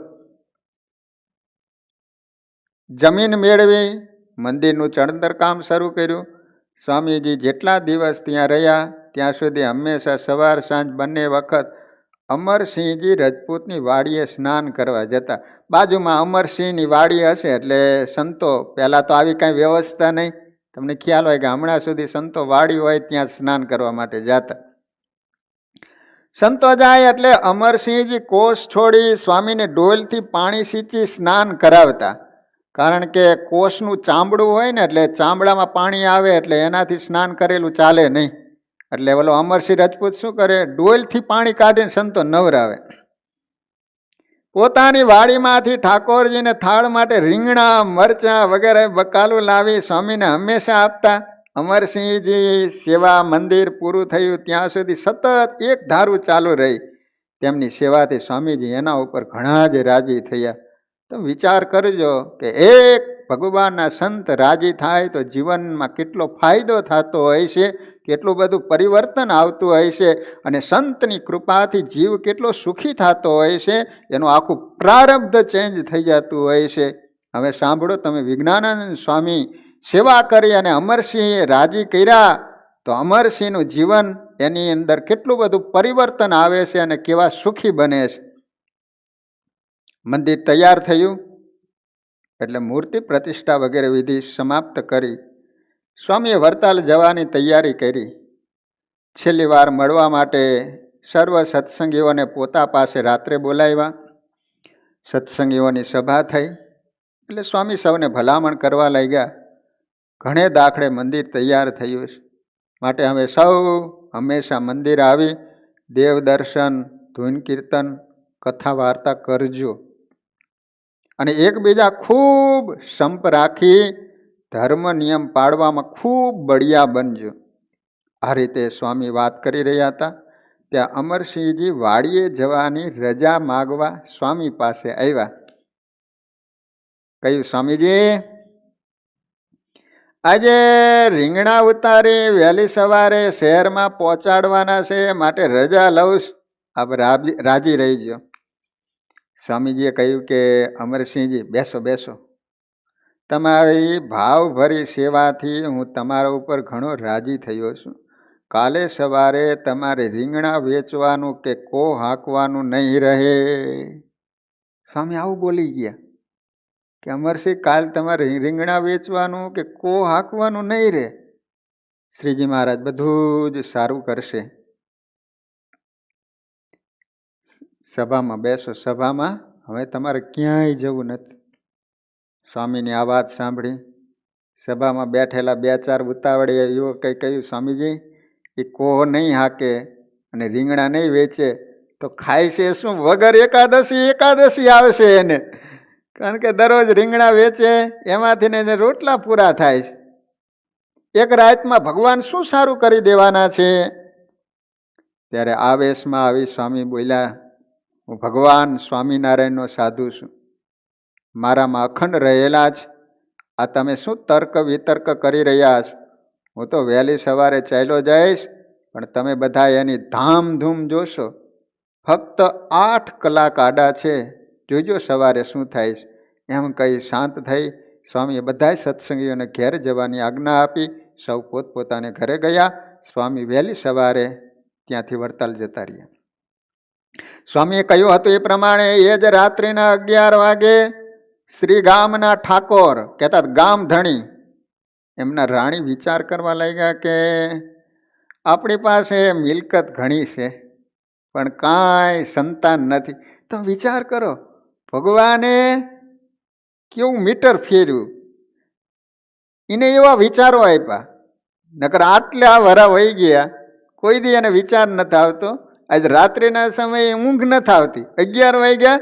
જમીન મેળવી મંદિરનું ચણતર કામ શરૂ કર્યું. સ્વામીજી જેટલા દિવસ ત્યાં રહ્યા ત્યાં સુધી હંમેશા સવાર સાંજ બંને વખત અમરસિંહજી રજપૂતની વાડીએ સ્નાન કરવા જતા. બાજુમાં અમરસિંહની વાડી હશે એટલે સંતો, પહેલાં તો આવી કાંઈ વ્યવસ્થા નહીં. તમને ખ્યાલ હોય કે હમણાં સુધી સંતો વાડી હોય ત્યાં સ્નાન કરવા માટે જતા. સંતો જાય એટલે અમરસિંહજી કોષ છોડી સ્વામીને ડોલથી પાણી સિંચી સ્નાન કરાવતા. કારણ કે કોષનું ચામડું હોય ને એટલે ચામડામાં પાણી આવે એટલે એનાથી સ્નાન કરેલું ચાલે નહીં. એટલે ઓલો અમરસિંહ રજપૂત શું કરે, ડોલથી પાણી કાઢીને સંતો નવરાવે. પોતાની વાડીમાંથી ઠાકોરજીને થાળ માટે રીંગણા મરચાં વગેરે બકાલું લાવી સ્વામીને હંમેશા આપતા. અમરસિંહજી સેવા મંદિર પૂરું થયું ત્યાં સુધી સતત એક ધારું ચાલુ રહી. તેમની સેવાથી સ્વામીજી એના ઉપર ઘણા જ રાજી થયા. તો વિચાર કરજો કે એક ભગવાનના સંત રાજી થાય તો જીવનમાં કેટલો ફાયદો થતો હોય છે, કેટલું બધું પરિવર્તન આવતું હોય છે, અને સંતની કૃપાથી જીવ કેટલો સુખી થતો હોય છે, એનું આખું પ્રારબ્ધ ચેન્જ થઈ જતું હોય છે. હવે સાંભળો તમે, વિજ્ઞાનાનંદ સ્વામી સેવા કરી અને અમરસિંહે રાજી કર્યા તો અમરસિંહનું જીવન એની અંદર કેટલું બધું પરિવર્તન આવે છે અને કેવા સુખી બને છે. મંદિર તૈયાર થયું એટલે મૂર્તિ પ્રતિષ્ઠા વગેરે વિધિ સમાપ્ત કરી સ્વામીએ વડતાલ જવાની તૈયારી કરી. છેલ્લી વાર મળવા માટે સર્વ સત્સંગીઓને પોતા પાસે રાત્રે બોલાવ્યા. સત્સંગીઓની સભા થઈ એટલે સ્વામી સૌને ભલામણ કરવા લાગ્યા. ઘણે દાખલે મંદિર તૈયાર થયું છે, માટે હવે સૌ હંમેશા મંદિર આવી દેવ દર્શન, ધૂન કીર્તન, કથા વાર્તા કરજો અને એકબીજા ખૂબ સંપ રાખી ધર્મ નિયમ પાળવામાં ખૂબ બળિયા બનજો. આ રીતે સ્વામી વાત કરી રહ્યા હતા. ત્યાં અમરસિંહજી વાડીએ જવાની રજા માગવા સ્વામી પાસે આવ્યા. કહ્યું, સ્વામીજી આજે રીંગણા ઉતારી વહેલી સવારે શહેરમાં પહોંચાડવાના છે, માટે રજા લઉં, આપ રાજી રહીજો. સ્વામીજીએ કહ્યું કે અમરસિંહજી બેસો બેસો, તમારી ભાવભરી સેવાથી હું તમારા ઉપર ઘણો રાજી થયો છું. કાલે સવારે તમારે રીંગણા વેચવાનું કે કો હાંકવાનું નહીં રહે. સ્વામી આવું બોલી ગયા કે અમરસિંહ, કાલ તમારે રીંગણા વેચવાનું કે કો હાંકવાનું નહીં રહે. શ્રીજી મહારાજ બધું જ સારું કરશે. સભામાં બેસો, સભામાં હવે તમારે ક્યાંય જવું નથી. સ્વામીની આ વાત સાંભળી સભામાં બેઠેલા બે ચાર ઉતાવળીયા યુવકે કહ્યું, સ્વામીજી એ કોહ નહીં હાકે અને રીંગણા નહીં વેચે તો ખાય છે શું? વગર એકાદશી આવશે એને. કારણ કે દરરોજ રીંગણા વેચે એમાંથી ને રોટલા પૂરા થાય છે. એક રાતમાં ભગવાન શું સારું કરી દેવાના છે? ત્યારે આવેશમાં આવી સ્વામી બોલ્યા, હું ભગવાન સ્વામિનારાયણનો સાધુ છું, મારામાં અખંડ રહેલા જ આ તમે શું તર્ક વિતર્ક કરી રહ્યા છો? હું તો વહેલી સવારે ચાલ્યો જઈશ, પણ તમે બધા એની ધામધૂમ જોશો. ફક્ત 8 કલાક આડા છે, જોજો સવારે શું થાય છે. એમ કહી શાંત થઈ સ્વામીએ બધા સત્સંગીઓને ઘેર જવાની આજ્ઞા આપી. સૌ પોતપોતાને ઘરે ગયા. સ્વામી વહેલી સવારે ત્યાંથી વડતાલ જતા રહ્યા. સ્વામીએ કહ્યું હતું એ પ્રમાણે એ જ રાત્રિના 11 વાગે શ્રી ગામના ઠાકોર કહેતા ગામ ધણી એમના રાણી વિચાર કરવા લાગ્યા કે આપણી પાસે મિલકત ઘણી છે પણ કાંઈ સંતાન નથી. તો વિચાર કરો, ભગવાને કેવું મીટર ફેર્યું, એને એવા વિચારો આપ્યા. નકર આટલા વરા વહી ગયા, કોઈ દી એને વિચાર નથી આવતો આજ રાત્રિના સમયે ઊંઘ નથી આવતી, 11 વાગ્યા.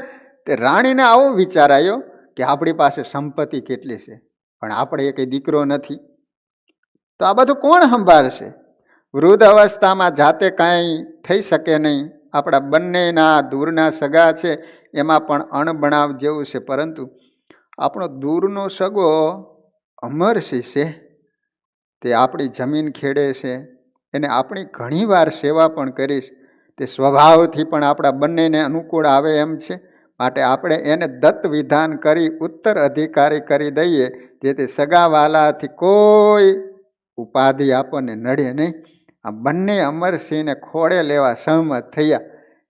તે રાણીને આવો વિચાર આવ્યો કે આપણી પાસે સંપત્તિ કેટલી છે, પણ આપણે એક દીકરો નથી, તો આ બધું કોણ સંભાળશે? વૃદ્ધ અવસ્થામાં જાતે કાંઈ થઈ શકે નહીં. આપણા બંનેના દૂરના સગા છે, એમાં પણ અણબણાવ જેવું છે, પરંતુ આપણો દૂરનો સગો અમરસિંહ છે, તે આપણી જમીન ખેડે છે, એને આપણી ઘણીવાર સેવા પણ કરીશ, તે સ્વભાવથી પણ આપણા બંનેને અનુકૂળ આવે એમ છે. માટે આપણે એને દત્ત વિધાન કરી ઉત્તર અધિકારી કરી દઈએ, જેથી સગાવાલાથી કોઈ ઉપાધિ આપણને નડે નહીં. આ બંને અમરસિંહને ખોળે લેવા સહમત થયા.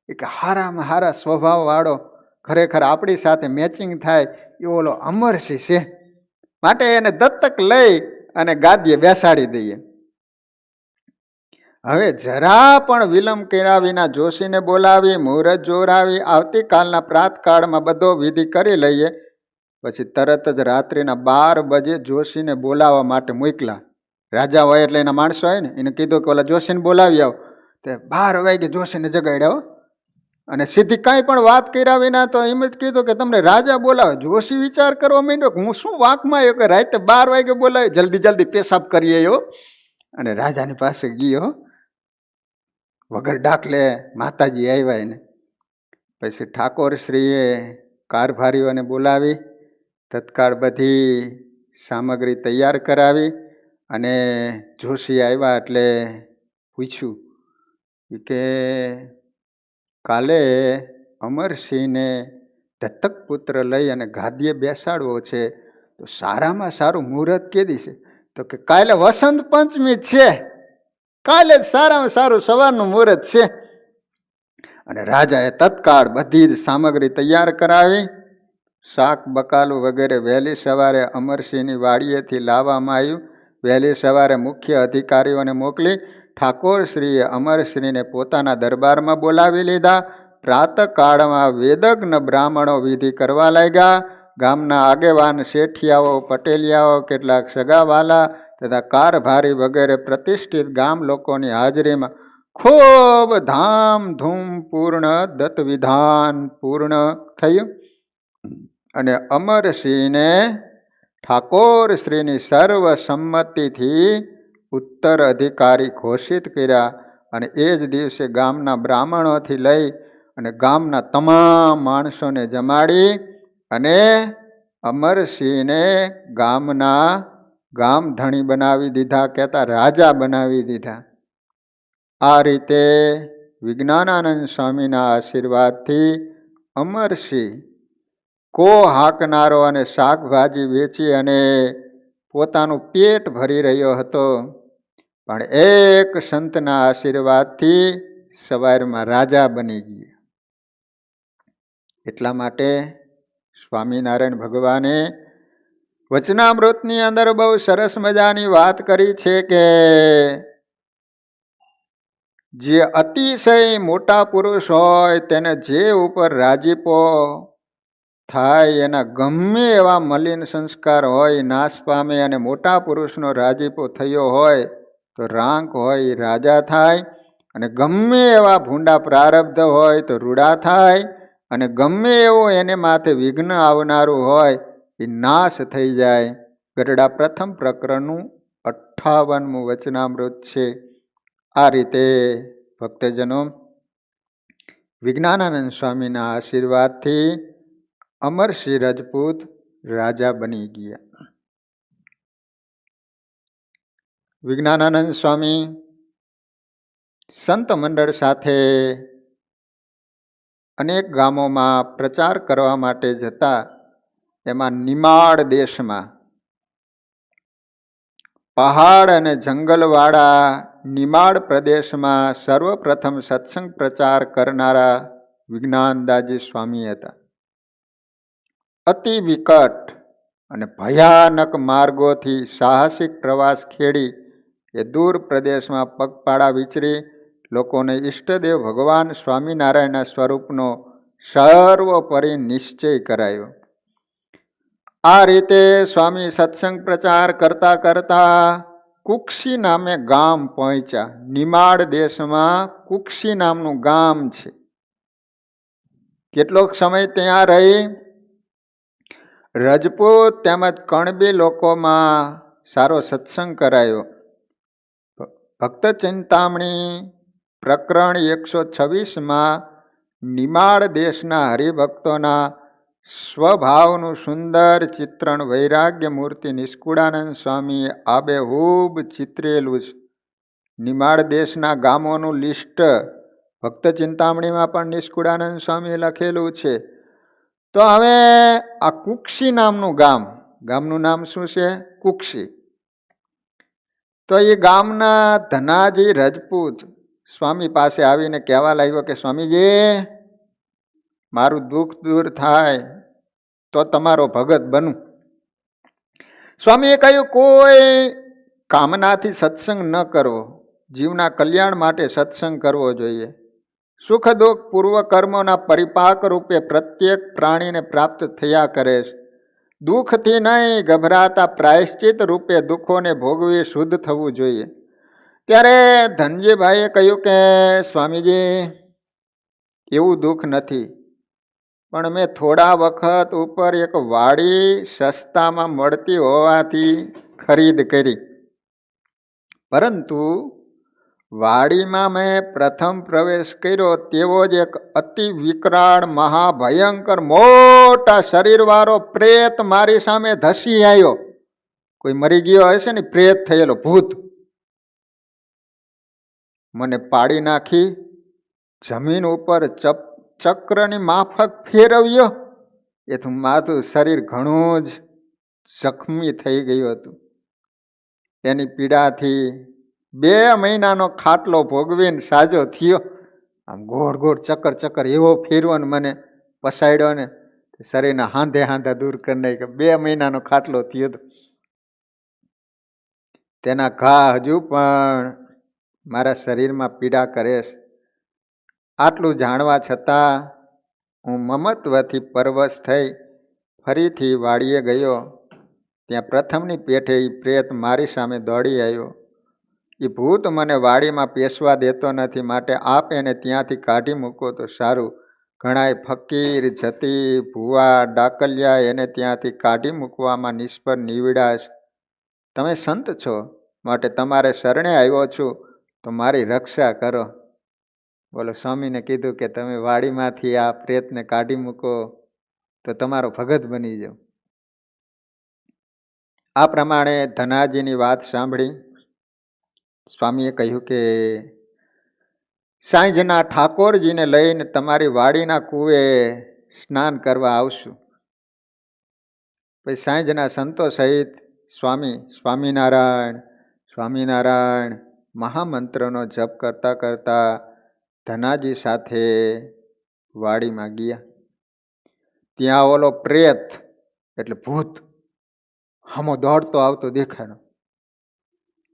એક હારામાં હારા સ્વભાવવાળો, ખરેખર આપણી સાથે મેચિંગ થાય એવો ઓલો અમરસિંહ છે, માટે એને દત્તક લઈ અને ગાદીએ બેસાડી દઈએ. હવે જરા પણ વિલંબ કર્યા વિના જોશીને બોલાવી મુહૂર્ત જોરાવી આવતીકાલના પ્રાતકાળમાં બધો વિધિ કરી લઈએ. પછી તરત જ રાત્રિના 12 બજે જોશીને બોલાવવા માટે મોકલા. રાજા હોય એટલે એના માણસો હોય ને, એને કીધું કે ઓલા જોશીને બોલાવી આવો. તે 12 વાગે જોશીને જગાડ્યા. અને સીધી કાંઈ પણ વાત કર્યા વિના તો એમ જ કીધું કે તમને રાજા બોલાવે. જોશી વિચાર કરવા માંડ્યો કે હું શું વાંકમાં આવ્યો કે રાતે 12 વાગે બોલાવી, જલ્દી જલ્દી પેશાબ કરીએ એવો. અને રાજાની પાસે ગયો, વગર ડાકલે માતાજી આવ્યા એને. પછી ઠાકોરશ્રીએ કારભારીઓને બોલાવી તત્કાળ બધી સામગ્રી તૈયાર કરાવી. અને જોશી આવ્યા એટલે પૂછ્યું કે કાલે અમરસિંહને દત્તક પુત્ર લઈ અને ગાદીએ બેસાડવો છે, તો સારામાં સારું મુહૂર્ત કેદી છે? તો કે કાલે વસંત પંચમી છે, કાલે જ સારામાં સારું સવારનું મુહૂર્ત છે. અને રાજાએ તત્કાળ બધી જ સામગ્રી તૈયાર કરાવી. શાક બકાલું વગેરે વહેલી સવારે અમરસિંહની વાડીએથી લાવવામાં આવ્યું. વહેલી સવારે મુખ્ય અધિકારીઓને મોકલી ઠાકોરશ્રીએ અમરશ્રીને પોતાના દરબારમાં બોલાવી લીધા. પ્રાતકાળમાં વેદજ્ઞ બ્રાહ્મણો વિધિ કરવા લાગ્યા. ગામના આગેવાન શેઠિયાઓ, પટેલિયાઓ, કેટલાક સગાવાલા તથા કારભારી વગેરે પ્રતિષ્ઠિત ગામ લોકોની હાજરીમાં ખૂબ ધામધૂમ પૂર્ણ દત્ત વિધાન પૂર્ણ થયું. અને અમરસિંહને ઠાકોરશ્રીની સર્વસંમતિથી ઉત્તર અધિકારી ઘોષિત કર્યા. અને એ જ દિવસે ગામના બ્રાહ્મણોથી લઈ અને ગામના તમામ માણસોને જમાડી અને અમરસિંહને ગામધણી બનાવી દીધા, કહેતા રાજા બનાવી દીધા. આ રીતે વિજ્ઞાનાનંદ સ્વામીના આશીર્વાદથી અમરસિંહ કો હાંકનારો અને શાકભાજી વેચી અને પોતાનું પેટ ભરી રહ્યો હતો, પણ એક સંતના આશીર્વાદથી સવારમાં રાજા બની ગયા. એટલા માટે સ્વામિનારાયણ ભગવાને વચનામૃતની અંદર બહુ સરસ મજાની વાત કરી છે કે જે અતિશય મોટા પુરુષ હોય તેને જે ઉપર રાજીપો થાય, એના ગમે એવા મલિન સંસ્કાર હોય નાશ પામે. અને મોટા પુરુષનો રાજીપો થયો હોય તો રાંક હોય રાજા થાય, અને ગમે એવા ભૂંડા પ્રારબ્ધ હોય તો રૂડા થાય, અને ગમે એવું એને માથે વિઘ્ન આવનારું હોય એ નાશ થઈ જાય. ગઢડા પ્રથમ પ્રકરણનું 58મું વચનામૃત છે. આ રીતે ભક્તજનો વિજ્ઞાનાનંદ સ્વામીના આશીર્વાદથી અમરસિંહ રજપૂત રાજા બની ગયા. વિજ્ઞાનાનંદ સ્વામી સંત મંડળ સાથે અનેક ગામોમાં પ્રચાર કરવા માટે જતા. એમાં નિમાડ દેશમાં પહાડ અને જંગલવાળા નિમાડ પ્રદેશમાં સર્વપ્રથમ સત્સંગ પ્રચાર કરનારા વિજ્ઞાનદાસજી સ્વામી હતા. અતિ વિકટ અને ભયાનક માર્ગોથી સાહસિક પ્રવાસ ખેડી એ દૂર પ્રદેશમાં પગપાળા વિચરી લોકોને ઈષ્ટદેવ ભગવાન સ્વામિનારાયણના સ્વરૂપનો સર્વોપરી નિશ્ચય કરાયો. આ રીતે સ્વામી સત્સંગ પ્રચાર કરતા કરતા કુક્ષી નામે ગામ પહોંચ્યા. નિમાડ દેશમાં કુક્ષી નામનું ગામ છે. કેટલોક સમય ત્યાં રહી રજપૂત તેમજ કણબી લોકોમાં સારો સત્સંગ કરાયો. ભક્ત ચિંતામણી પ્રકરણ 126માં નિમાડ દેશના હરિભક્તોના સ્વભાવનું સુંદર ચિત્રણ વૈરાગ્ય મૂર્તિ નિષ્કુળાનંદ સ્વામીએ આબેહૂબ ચિતરેલું છે. નિમાડ દેશના ગામોનું લિસ્ટ ભક્ત ચિંતામણીમાં પણ નિષ્કુળાનંદ સ્વામીએ લખેલું છે. તો હવે આ કુક્ષી નામનું ગામનું નામ શું છે? કુક્ષી. તો એ ગામના ધનાજી રજપૂત સ્વામી પાસે આવીને કહેવા લાગ્યો કે સ્વામીજી, મારું દુઃખ દૂર થાય તો તમારો ભગત બનું. સ્વામીએ કહ્યું, કોઈ કામનાથી સત્સંગ ન કરવો, જીવના કલ્યાણ માટે સત્સંગ કરવો જોઈએ. સુખ દુઃખ પૂર્વ કર્મોના પરિપાક રૂપે પ્રત્યેક પ્રાણીને પ્રાપ્ત થયા કરે છે. દુઃખથી નહીં ગભરાતા પ્રાયશ્ચિત રૂપે દુઃખોને ભોગવી શુદ્ધ થવું જોઈએ. ત્યારે ધનજીભાઈએ કહ્યું કે સ્વામીજી, એવું દુઃખ નથી, પણ મેં થોડા વખત ઉપર એક વાડી સસ્તામાં મળતી હોવાથી ખરીદ કરી, પરંતુ વાડીમાં મેં પ્રથમ પ્રવેશ કર્યો તેવો જ એક અતિ વિકરાળ મહાભયંકર મોટા શરીરવાળો પ્રેત મારી સામે ધસી આવ્યો. કોઈ મરી ગયો હશે ને, પ્રેત થયેલો ભૂત. મને પાડી નાખી જમીન ઉપર ચક્રની માફક ફેરવ્યો. એથી માથું શરીર ઘણું જ જખમી થઈ ગયું હતું. એની પીડાથી 2 મહિનાનો ખાટલો ભોગવીને સાજો થયો. આમ ગોળ ગોળ ચક્કર એવો ફેરવો ને મને પસાડ્યો ને શરીરના હાંધા દૂર કરી નાખ્યા. 2 મહિનાનો ખાટલો થયો હતો. તેના ઘા હજુ પણ મારા શરીરમાં પીડા કરે છે. આટલું જાણવા છતાં હું મમત્વથી પરવશ થઈ ફરીથી વાડીએ ગયો. ત્યાં પ્રથમની પેઠે એ પ્રેત મારી સામે દોડી આવ્યો. એ ભૂત મને વાડીમાં પેસવા દેતો નથી, માટે આપ એને ત્યાંથી કાઢી મૂકો તો સારું. ઘણાય ફકીર, જતી, ભુવા, ડાકલિયા એને ત્યાંથી કાઢી મૂકવામાં નિષ્ફળ નીવડ્યા છે. તમે સંત છો, માટે તમારે શરણે આવ્યો છું, તો મારી રક્ષા કરો. બોલો, સ્વામીને કીધું કે તમે વાડીમાંથી આ પ્રેતને કાઢી મૂકો તો તમારો ભગત બની જાઓ. આ પ્રમાણે ધનાજીની વાત સાંભળી સ્વામીએ કહ્યું કે સાંજના ઠાકોરજીને લઈને તમારી વાડીના કૂવે સ્નાન કરવા આવશું. પછી સાંજના સંતો સહિત સ્વામિનારાયણ સ્વામિનારાયણ મહામંત્રનો જપ કરતા કરતા ધનાજી સાથે વાડીમાં ગયા. ત્યાં ઓલો પ્રેત એટલે ભૂત હામો દોડતો આવતો દેખાયો.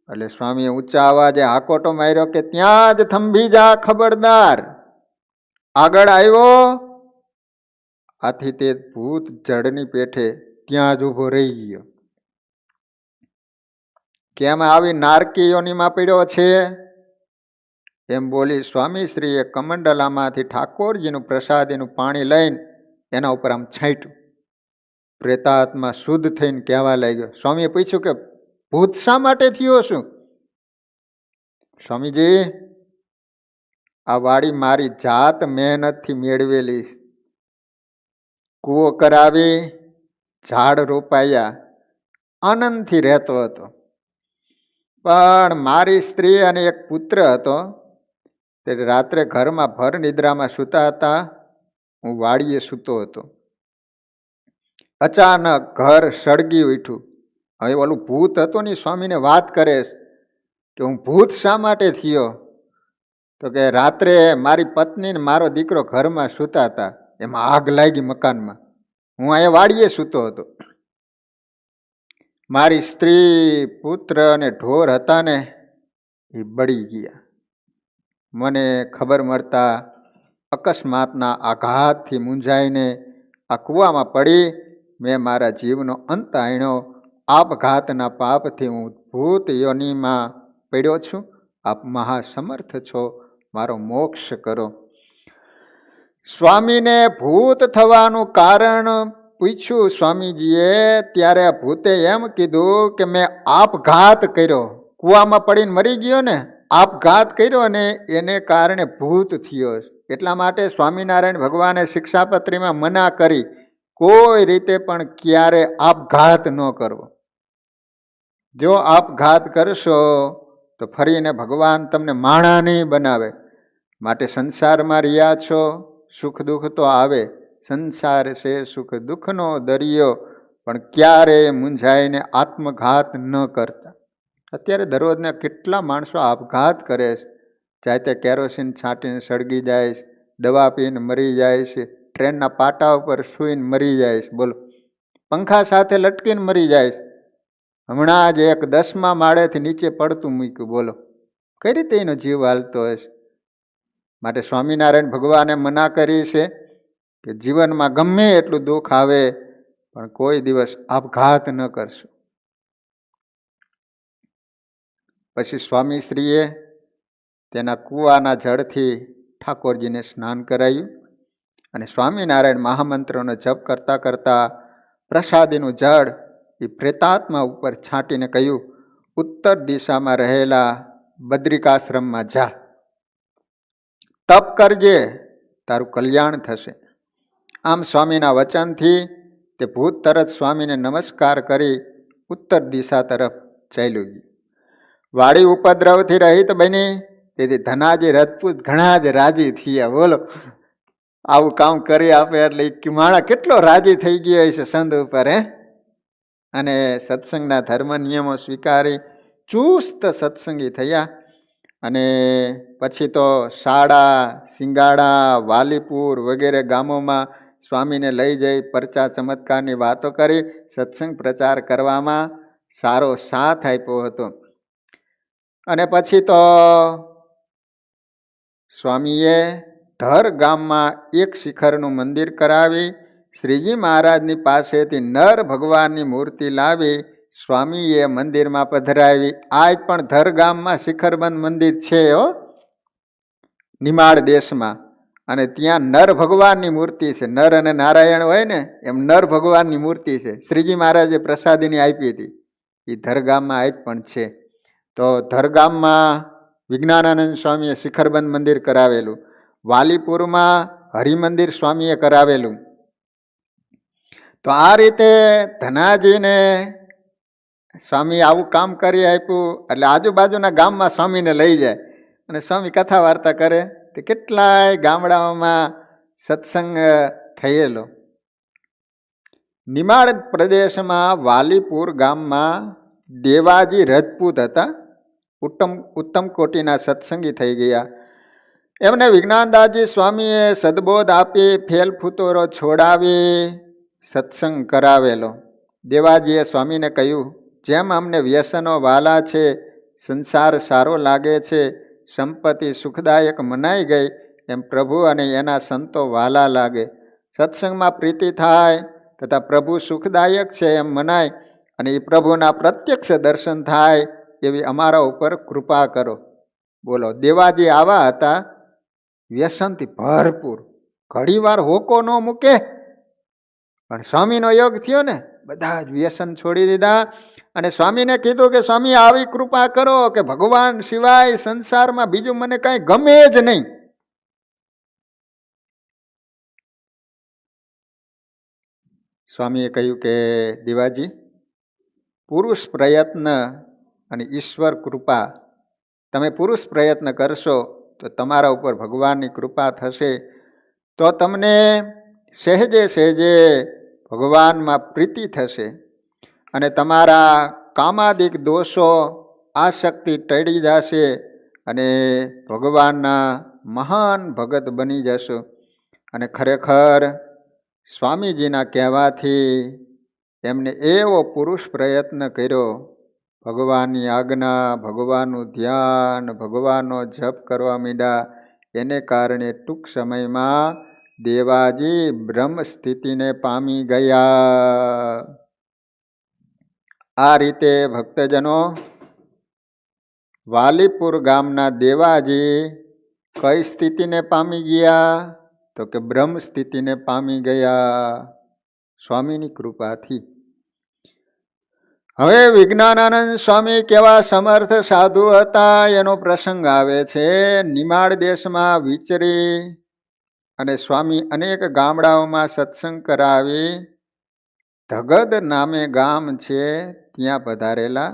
એટલે સ્વામીએ ઊંચા અવાજે હાકોટો માર્યો કે ત્યાં જ થંભી જા, ખબરદાર. આગળ આવ્યો. આથી તે ભૂત જડની પેઠે ત્યાં જ ઊભો રહી ગયો. કેમ આવી નારકી યોનીમાં પડ્યો છે? એમ બોલી સ્વામીશ્રીએ કમંડલામાંથી ઠાકોરજીનું પ્રસાદીનું પાણી લઈને એના ઉપર આમ છાંટ્યું. પ્રેતાત્મા શુદ્ધ થઈને કહેવા લાગ્યો. સ્વામીએ પૂછ્યું કે ભૂત શા માટે થયો છું? સ્વામીજી, આ વાડી મારી જાત મહેનતથી મેળવેલી. કૂવો કરાવી, ઝાડ રોપાયા, આનંદથી રહેતો હતો. પણ મારી સ્ત્રી અને એક પુત્ર હતો, તે રાત્રે ઘરમાં ભર નિદ્રામાં સૂતા હતા. હું વાડીએ સૂતો હતો. અચાનક ઘર સળગી ઉઠ્યું. હવે ઓલું ભૂત હતું ને સ્વામીને વાત કરે કે હું ભૂત શા માટે થયો? તો કે રાત્રે મારી પત્ની ને મારો દીકરો ઘરમાં સૂતા હતા, એમાં આગ લાગી મકાનમાં. હું અહીંયા વાડીએ સૂતો હતો. મારી સ્ત્રી, પુત્ર અને ઢોર હતા ને એ બળી ગયા. મને ખબર મળતા અકસ્માતના આઘાતથી મૂંઝાઈને આ કૂવામાં પડી મેં મારા જીવનો અંત આણ્યો. આપઘાતના પાપથી હું ભૂત યોનિમાં પડ્યો છું. આપ મહાસમર્થ છો, મારો મોક્ષ કરો. સ્વામીને ભૂત થવાનું કારણ પૂછ્યું સ્વામીજીએ, ત્યારે આ ભૂતે એમ કીધું કે મેં આપઘાત કર્યો, કૂવામાં પડીને મરી ગયો ને, આપઘાત કર્યો ને એને કારણે ભૂત થયો. એટલા માટે સ્વામિનારાયણ ભગવાને શિક્ષાપત્રીમાં મના કરી, કોઈ રીતે પણ ક્યારે આપઘાત ન કરવો. જો આપઘાત કરશો તો ફરીને ભગવાન તમને માણા નહીં બનાવે. માટે સંસારમાં રહ્યા છો, સુખ દુઃખ તો આવે, સંસાર છે સુખ દુઃખનો દરિયો, પણ ક્યારે મૂંઝાઈને આત્મઘાત ન કરતા. અત્યારે દરરોજના કેટલા માણસો આપઘાત કરે છે. જાતે કેરોસીન છાંટીને સળગી જાય છે, દવા પીને મરી જાય છે, ટ્રેનના પાટા ઉપર સૂઈને મરી જાય છે. બોલો, પંખા સાથે લટકીને મરી જાય છે. હમણાં જ એક 10મા માળેથી નીચે પડતું મૂક્યું. બોલો, કઈ રીતે એનો જીવ હાલતો હશે? માટે સ્વામિનારાયણ ભગવાને મના કરી છે કે જીવનમાં ગમે એટલું દુઃખ આવે પણ કોઈ દિવસ આપઘાત ન કરશો. પછી સ્વામીશ્રીએ તેના કૂવાના જળથી ઠાકોરજીને સ્નાન કરાયું અને સ્વામિનારાયણ મહામંત્રનો જપ કરતા કરતા પ્રસાદીનું જળ એ પ્રેતાત્મા ઉપર છાંટીને કહ્યું, ઉત્તર દિશામાં રહેલા બદ્રિકાશ્રમમાં જા, તપ કરજે, તારું કલ્યાણ થશે. આમ સ્વામીના વચનથી તે ભૂત તરત સ્વામીને નમસ્કાર કરી ઉત્તર દિશા તરફ ચાલ્યું ગયું. વાડી ઉપદ્રવથી રહિત બની, તેથી ધનાજી રજપૂત ઘણા જ રાજી થયા. બોલો, આવું કામ કરી આપે એટલે માણા કેટલો રાજી થઈ ગયો છે સંત ઉપર. અને સત્સંગના ધર્મ નિયમો સ્વીકારી ચુસ્ત સત્સંગી થયા. અને પછી તો શાળા, સિંગાડા, વાલીપુર વગેરે ગામોમાં સ્વામીને લઈ જઈ પરચા ચમત્કારની વાતો કરી સત્સંગ પ્રચાર કરવામાં સારો સાથ આપ્યો હતો. અને પછી તો સ્વામીએ ધર ગામમાં એક શિખરનું મંદિર કરાવી શ્રીજી મહારાજની પાસેથી નર ભગવાનની મૂર્તિ લાવી સ્વામીએ મંદિરમાં પધરાવી. આજ પણ ધર ગામમાં શિખરબંધ મંદિર છે હો, નિમાડ દેશમાં. અને ત્યાં નર ભગવાનની મૂર્તિ છે. નર અને નારાયણ હોય ને એમ નર ભગવાનની મૂર્તિ છે. શ્રીજી મહારાજે પ્રસાદીની આપી હતી. એ ધર ગામમાં આજ પણ છે. તો ધર ગામમાં વિજ્ઞાનાનંદ સ્વામીએ શિખરબંધ મંદિર કરાવેલું. વાલીપુરમાં હરિમંદિર સ્વામીએ કરાવેલું. તો આ રીતે ધનાજીને સ્વામી આવું કામ કરી આપ્યું. એટલે આજુબાજુના ગામમાં સ્વામીને લઈ જાય અને સ્વામી કથા વાર્તા કરે. તે કેટલાય ગામડાઓમાં સત્સંગ થયેલો. નિમાડ પ્રદેશમાં વાલીપુર ગામમાં દેવાજી રજપૂત હતા. ઉત્તમ કોટીના સત્સંગી થઈ ગયા. એમને વિજ્ઞાનદાસજી સ્વામીએ સદબોધ આપી, ફેલ ફૂતોરો છોડાવી સત્સંગ કરાવેલો. દેવાજીએ સ્વામીને કહ્યું, જેમ અમને વ્યસનો વાલા છે, સંસાર સારો લાગે છે, સંપત્તિ સુખદાયક મનાઈ ગઈ, એમ પ્રભુ અને એના સંતો વાલા લાગે. સત્સંગમાં પ્રીતિ થાય તથા પ્રભુ સુખદાયક છે એમ મનાય અને એ પ્રભુના પ્રત્યક્ષ દર્શન થાય એવી અમારા ઉપર કૃપા કરો. બોલો, દેવાજી આવા હતા, વ્યસનથી ભરપૂર. ઘણી વાર હોકો ન મૂકે, પણ સ્વામીનો યોગ થયો ને, બધા જ વ્યસન છોડી દીધા. અને સ્વામીને કીધું કે સ્વામી આવી કૃપા કરો કે ભગવાન સિવાય સંસારમાં બીજું મને કાંઈ ગમે જ નહીં. સ્વામીએ કહ્યું કે દેવાજી, પુરુષ પ્રયત્ન અને ઈશ્વર કૃપા, તમે પુરુષ પ્રયત્ન કરશો તો તમારા ઉપર ભગવાનની કૃપા થશે. તો તમને સહેજે સહેજે ભગવાનમાં પ્રીતિ થશે અને તમારા કામાદિક દોષો આસક્તિ ટળી જશે અને ભગવાનના મહાન ભગત બની જશો. અને ખરેખર સ્વામીજીના કહેવાથી એમને એવો પુરુષ પ્રયત્ન કર્યો. ભગવાનની આજ્ઞા, ભગવાનનું ધ્યાન, ભગવાનનો જપ કરવા માંડ્યા. એને કારણે ટૂંક સમયમાં દેવાજી બ્રહ્મ સ્થિતિને પામી ગયા. આ રીતે ભક્તજનો વાલીપુર ગામના દેવાજી કઈ સ્થિતિને પામી ગયા? તો કે બ્રહ્મ સ્થિતિને પામી ગયા સ્વામીની કૃપાથી. હવે વિજ્ઞાનાનંદ સ્વામી કેવા સમર્થ સાધુ હતા એનો પ્રસંગ આવે છે. નિમાડ દેશમાં વિચરી અને સ્વામી અનેક ગામડાઓમાં સત્સંગ કરાવી ધગદ નામે ગામ છે ત્યાં પધારેલા.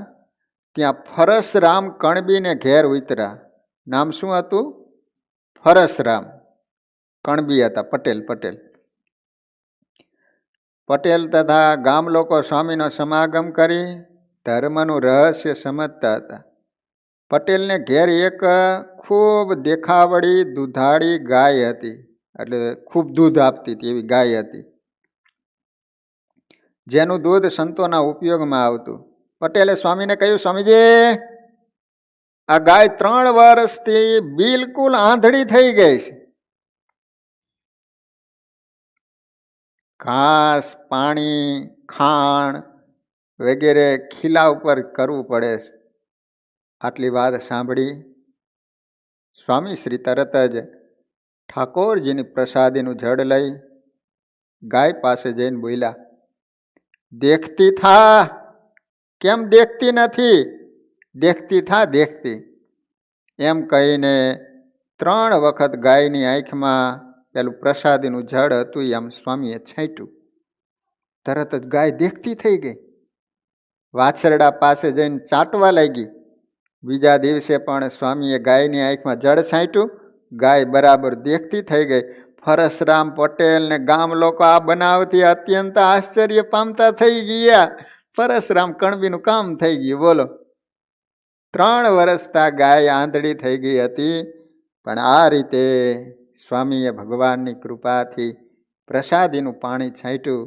ત્યાં ફરસરામ કણબીને ઘેર ઉતરા. નામ શું હતું? ફરસરામ કણબી હતા. પટેલ તથા ગામ લોકો સ્વામીનો સમાગમ કરી ધર્મનું રહસ્ય સમજતા હતા. પટેલને ઘેર એક ખૂબ દેખાવડી દૂધાળી ગાય હતી, એટલે ખૂબ દૂધ આપતી હતી એવી ગાય હતી, જેનું દૂધ સંતોના ઉપયોગમાં આવતું. પટેલે સ્વામીને કહ્યું, સ્વામીજી, આ ગાય 3 વર્ષથી બિલકુલ આંધળી થઈ ગઈ છે. ઘાસ, પાણી, ખાણ વગેરે ખીલા ઉપર કરવું પડે છે. આટલી વાત સાંભળી સ્વામી શ્રી તરત જ ઠાકોરજીની પ્રસાદીનું જળ લઈ ગાય પાસે જઈને બોલ્યા, દેખતી થા, કેમ દેખતી નથી? દેખતી થા, દેખતી. એમ કહીને 3 વખત ગાયની આંખમાં પેલું પ્રસાદીનું જળ હતું એમ સ્વામીએ છાંટ્યું. તરત જ ગાય દેખતી થઈ ગઈ. વાછરડા પાસે જઈને ચાટવા લાગી. બીજા દિવસે પણ સ્વામીએ ગાયની આંખમાં જળ છાંટ્યું. ગાય બરાબર દેખતી થઈ ગઈ. ફરસરામ પટેલ ને ગામ લોકો આ બનાવથી અત્યંત આશ્ચર્ય પામતા થઈ ગયા. ફરસરામ કણબીનું કામ થઈ ગયું. બોલો, 3 વર્ષતા ગાય આંધળી થઈ ગઈ હતી, પણ આ રીતે સ્વામીએ ભગવાનની કૃપાથી પ્રસાદીનું પાણી છાંટ્યું,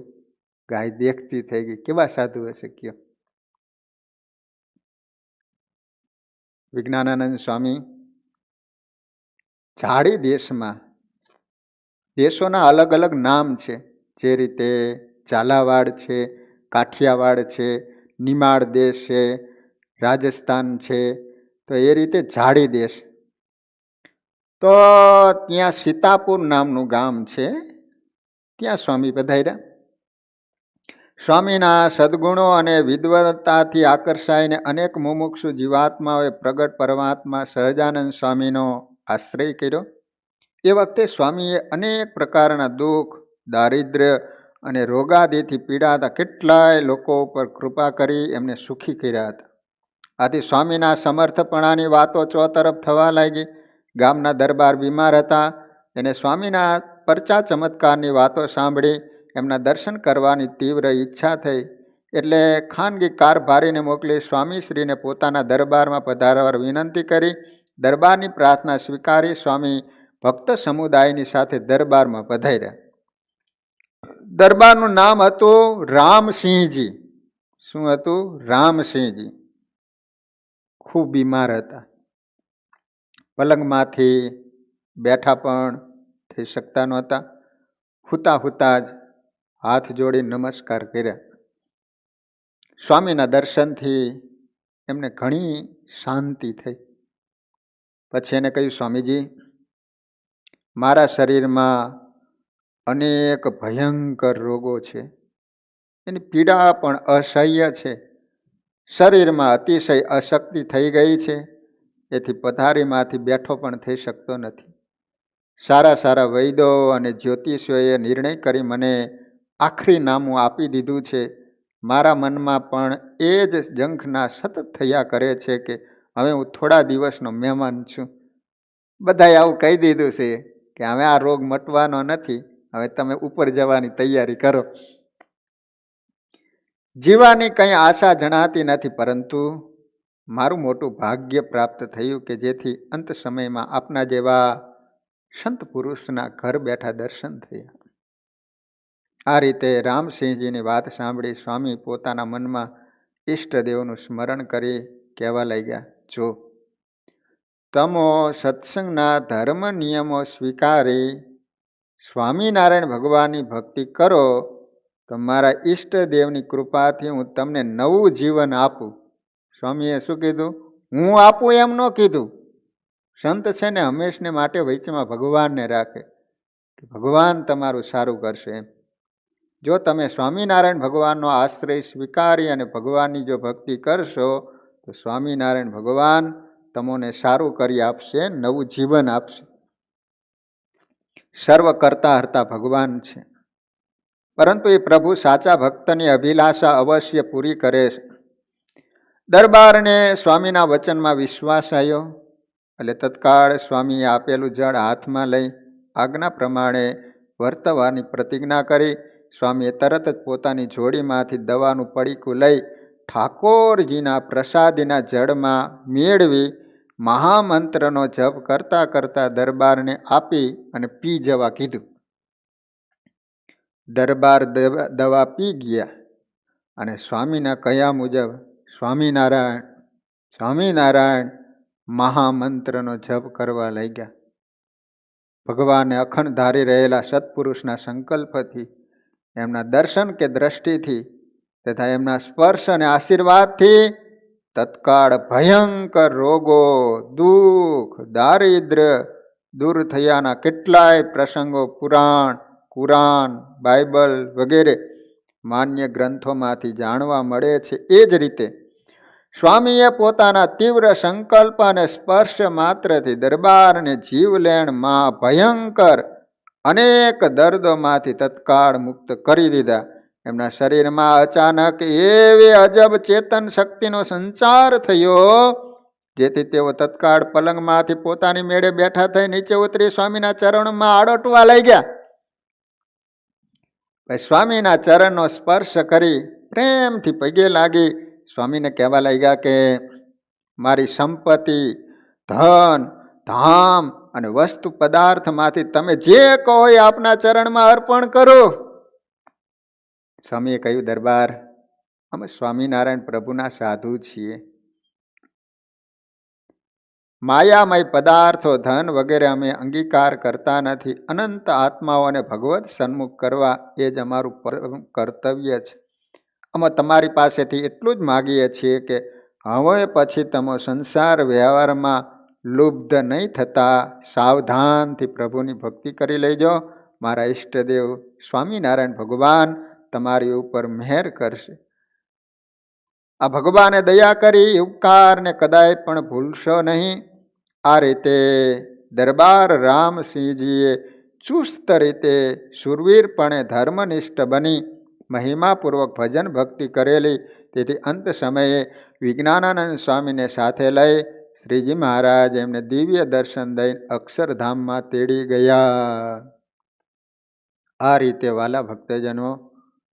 ગાય દેખતી થઈ ગઈ. કેવા સાધુ હશે કયો? વિજ્ઞાનાનંદ સ્વામી ઝાડી દેશમાં, દેશોના અલગ અલગ નામ છે, જે રીતે ઝાલાવાડ છે, કાઠિયાવાડ છે, નિમાડ દેશ છે, રાજસ્થાન છે, તો એ રીતે ઝાડી દેશ. તો ત્યાં સીતાપુર નામનું ગામ છે, ત્યાં સ્વામી પધાર્યા. સ્વામીના સદગુણો અને વિદ્વતાથી આકર્ષાઈને અનેક મુમુક્ષુ જીવાત્માઓએ પ્રગટ પરમાત્મા સહજાનંદ સ્વામીનો આશ્રય કર્યો. એ વખતે સ્વામીએ અનેક પ્રકારના દુઃખ, દારિદ્ર્ય અને રોગાદિથી પીડાતા કેટલાય લોકો ઉપર કૃપા કરી એમને સુખી કર્યા હતા. આથી સ્વામીના સમર્થપણાની વાતો ચોતરફ થવા લાગી. ગામના દરબાર બીમાર હતા, એને સ્વામીના પરચા ચમત્કારની વાતો સાંભળી એમના દર્શન કરવાની તીવ્ર ઈચ્છા થઈ. એટલે ખાનગી કાર ભારીને મોકલી સ્વામીશ્રીને પોતાના દરબારમાં પધારવા વિનંતી કરી. દરબારની પ્રાર્થના સ્વીકારી સ્વામી ભક્ત સમુદાયની સાથે દરબારમાં પધાર્યા. દરબારનું નામ હતું રામસિંહજી. શું હતું? રામસિંહજી. ખૂબ બીમાર હતા. પલંગમાંથી બેઠા પણ થઈ શકતા નહોતા. હુતા હુતા જ હાથ જોડી નમસ્કાર કર્યા. સ્વામીના દર્શનથી એમને ઘણી શાંતિ થઈ. પછી એને કહ્યું, સ્વામીજી, મારા શરીરમાં અનેક ભયંકર રોગો છે, એની પીડા પણ અસહ્ય છે. શરીરમાં અતિશય અશક્તિ થઈ ગઈ છે, એથી પથારીમાંથી બેઠો પણ થઈ શકતો નથી. સારા સારા વૈદો અને જ્યોતિષીઓએ નિર્ણય કરી મને આખરી નામું આપી દીધું છે. મારા મનમાં પણ એ જ ઝંખના સતત થયા કરે છે કે હવે હું થોડા દિવસનો મહેમાન છું. બધાએ આવું કહી દીધું છે કે હવે આ રોગ મટવાનો નથી, હવે તમે ઉપર જવાની તૈયારી કરો. જીવાની કંઈ આશા જણાતી નથી, પરંતુ મારું મોટું ભાગ્ય પ્રાપ્ત થયું કે જેથી અંત સમયમાં આપના જેવા સંત પુરુષના ઘર બેઠા દર્શન થયા. આ રીતે રામસિંહજીની વાત સાંભળી સ્વામી પોતાના મનમાં ઈષ્ટદેવનું સ્મરણ કરી કહેવા લાગ્યા, જો તમો સત્સંગના ધર્મ નિયમો સ્વીકારી સ્વામિનારાયણ ભગવાનની ભક્તિ કરો તો મારા ઈષ્ટદેવની કૃપાથી હું તમને નવું જીવન આપું. સ્વામીએ શું કીધું? હું આપું એમ ન કીધું. સંત છે ને હંમેશને માટે વચમાં ભગવાનને રાખે કે ભગવાન તમારું સારું કરશે એમ. જો તમે સ્વામિનારાયણ ભગવાનનો આશ્રય સ્વીકારી અને ભગવાનની જો ભક્તિ કરશો તો સ્વામિનારાયણ ભગવાન તમને સારું કરી આપશે, નવું જીવન આપશે. સર્વ કરતા હરતા ભગવાન છે, પરંતુ એ પ્રભુ સાચા ભક્તની અભિલાષા અવશ્ય પૂરી કરે છે. દરબારને સ્વામીના વચનમાં વિશ્વાસ આવ્યો એટલે તત્કાળ સ્વામીએ આપેલું જળ હાથમાં લઈ આજ્ઞા પ્રમાણે વર્તવાની પ્રતિજ્ઞા કરી. સ્વામીએ તરત જ પોતાની જોડીમાંથી દવાનું પડીકું લઈ ઠાકોરજીના પ્રસાદીના જળમાં મેળવી મહામંત્રનો જપ કરતા કરતા દરબારને આપી અને પી જવા કીધું. દરબાર દવા પી ગયા અને સ્વામીના કહ્યા મુજબ સ્વામિનારાયણ સ્વામિનારાયણ મહામંત્રનો જપ કરવા લાગ્યા. ભગવાને અખંડ ધારી રહેલા સત્પુરુષના સંકલ્પથી, એમના દર્શન કે દ્રષ્ટિથી તથા એમના સ્પર્શ અને આશીર્વાદથી તત્કાળ ભયંકર રોગો, દુઃખ, દારિદ્ર્ય દૂર થયાના કેટલાય પ્રસંગો પુરાણ, કુરાન, બાઇબલ વગેરે માન્ય ગ્રંથોમાંથી જાણવા મળે છે. એ જ રીતે સ્વામીએ પોતાના તીવ્ર સંકલ્પ અને સ્પર્શ માત્રથી દરબારને જીવલેણમાં ભયંકર અનેક દર્દોમાંથી તત્કાળ મુક્ત કરી દીધા. એમના શરીરમાં અચાનક એવી અજબ ચેતન શક્તિનો સંચાર થયો જેથી તેઓ તત્કાળ પલંગમાંથી પોતાની મેળે બેઠા થઈ નીચે ઉતરી સ્વામીના ચરણમાં આડોટવા લાગ્યા. સ્વામીના ચરણનો સ્પર્શ કરી પ્રેમથી પગે લાગી સ્વામીને કહેવા લાગ્યા કે મારી સંપત્તિ, ધન, ધામ અને વસ્તુ પદાર્થમાંથી તમે જે કહો એ આપના ચરણમાં અર્પણ કરો. સ્વામીએ કહ્યું, દરબાર, અમે સ્વામિનારાયણ પ્રભુના સાધુ છીએ. માયામય પદાર્થો, ધન વગેરે અમે અંગીકાર કરતા નથી. અનંત આત્માઓને ભગવત સન્મુખ કરવા એ જ અમારું કર્તવ્ય છે. અમે તમારી પાસેથી એટલું જ માગીએ છીએ કે હવે પછી તમે સંસાર વ્યવહારમાં લુબ્ધ નહીં થતા સાવધાનથી પ્રભુની ભક્તિ કરી લેજો. મારા ઈષ્ટદેવ સ્વામિનારાયણ ભગવાન તમારી ઉપર મહેર કરશે. આ ભગવાને દયા કરી ઉપકારને કદાય પણ ભૂલશો નહીં. આ રીતે દરબાર રામસિંહજીએ ચુસ્ત રીતે શૂરવીરપણે ધર્મનિષ્ઠ બની મહિમાપૂર્વક ભજન ભક્તિ કરેલી. તેથી અંત સમયે વિજ્ઞાનાનંદ સ્વામીને સાથે લઈ શ્રીજી મહારાજ એમને દિવ્ય દર્શન દઈ અક્ષરધામમાં તેડી ગયા. આ રીતે વાલા ભક્તજનો,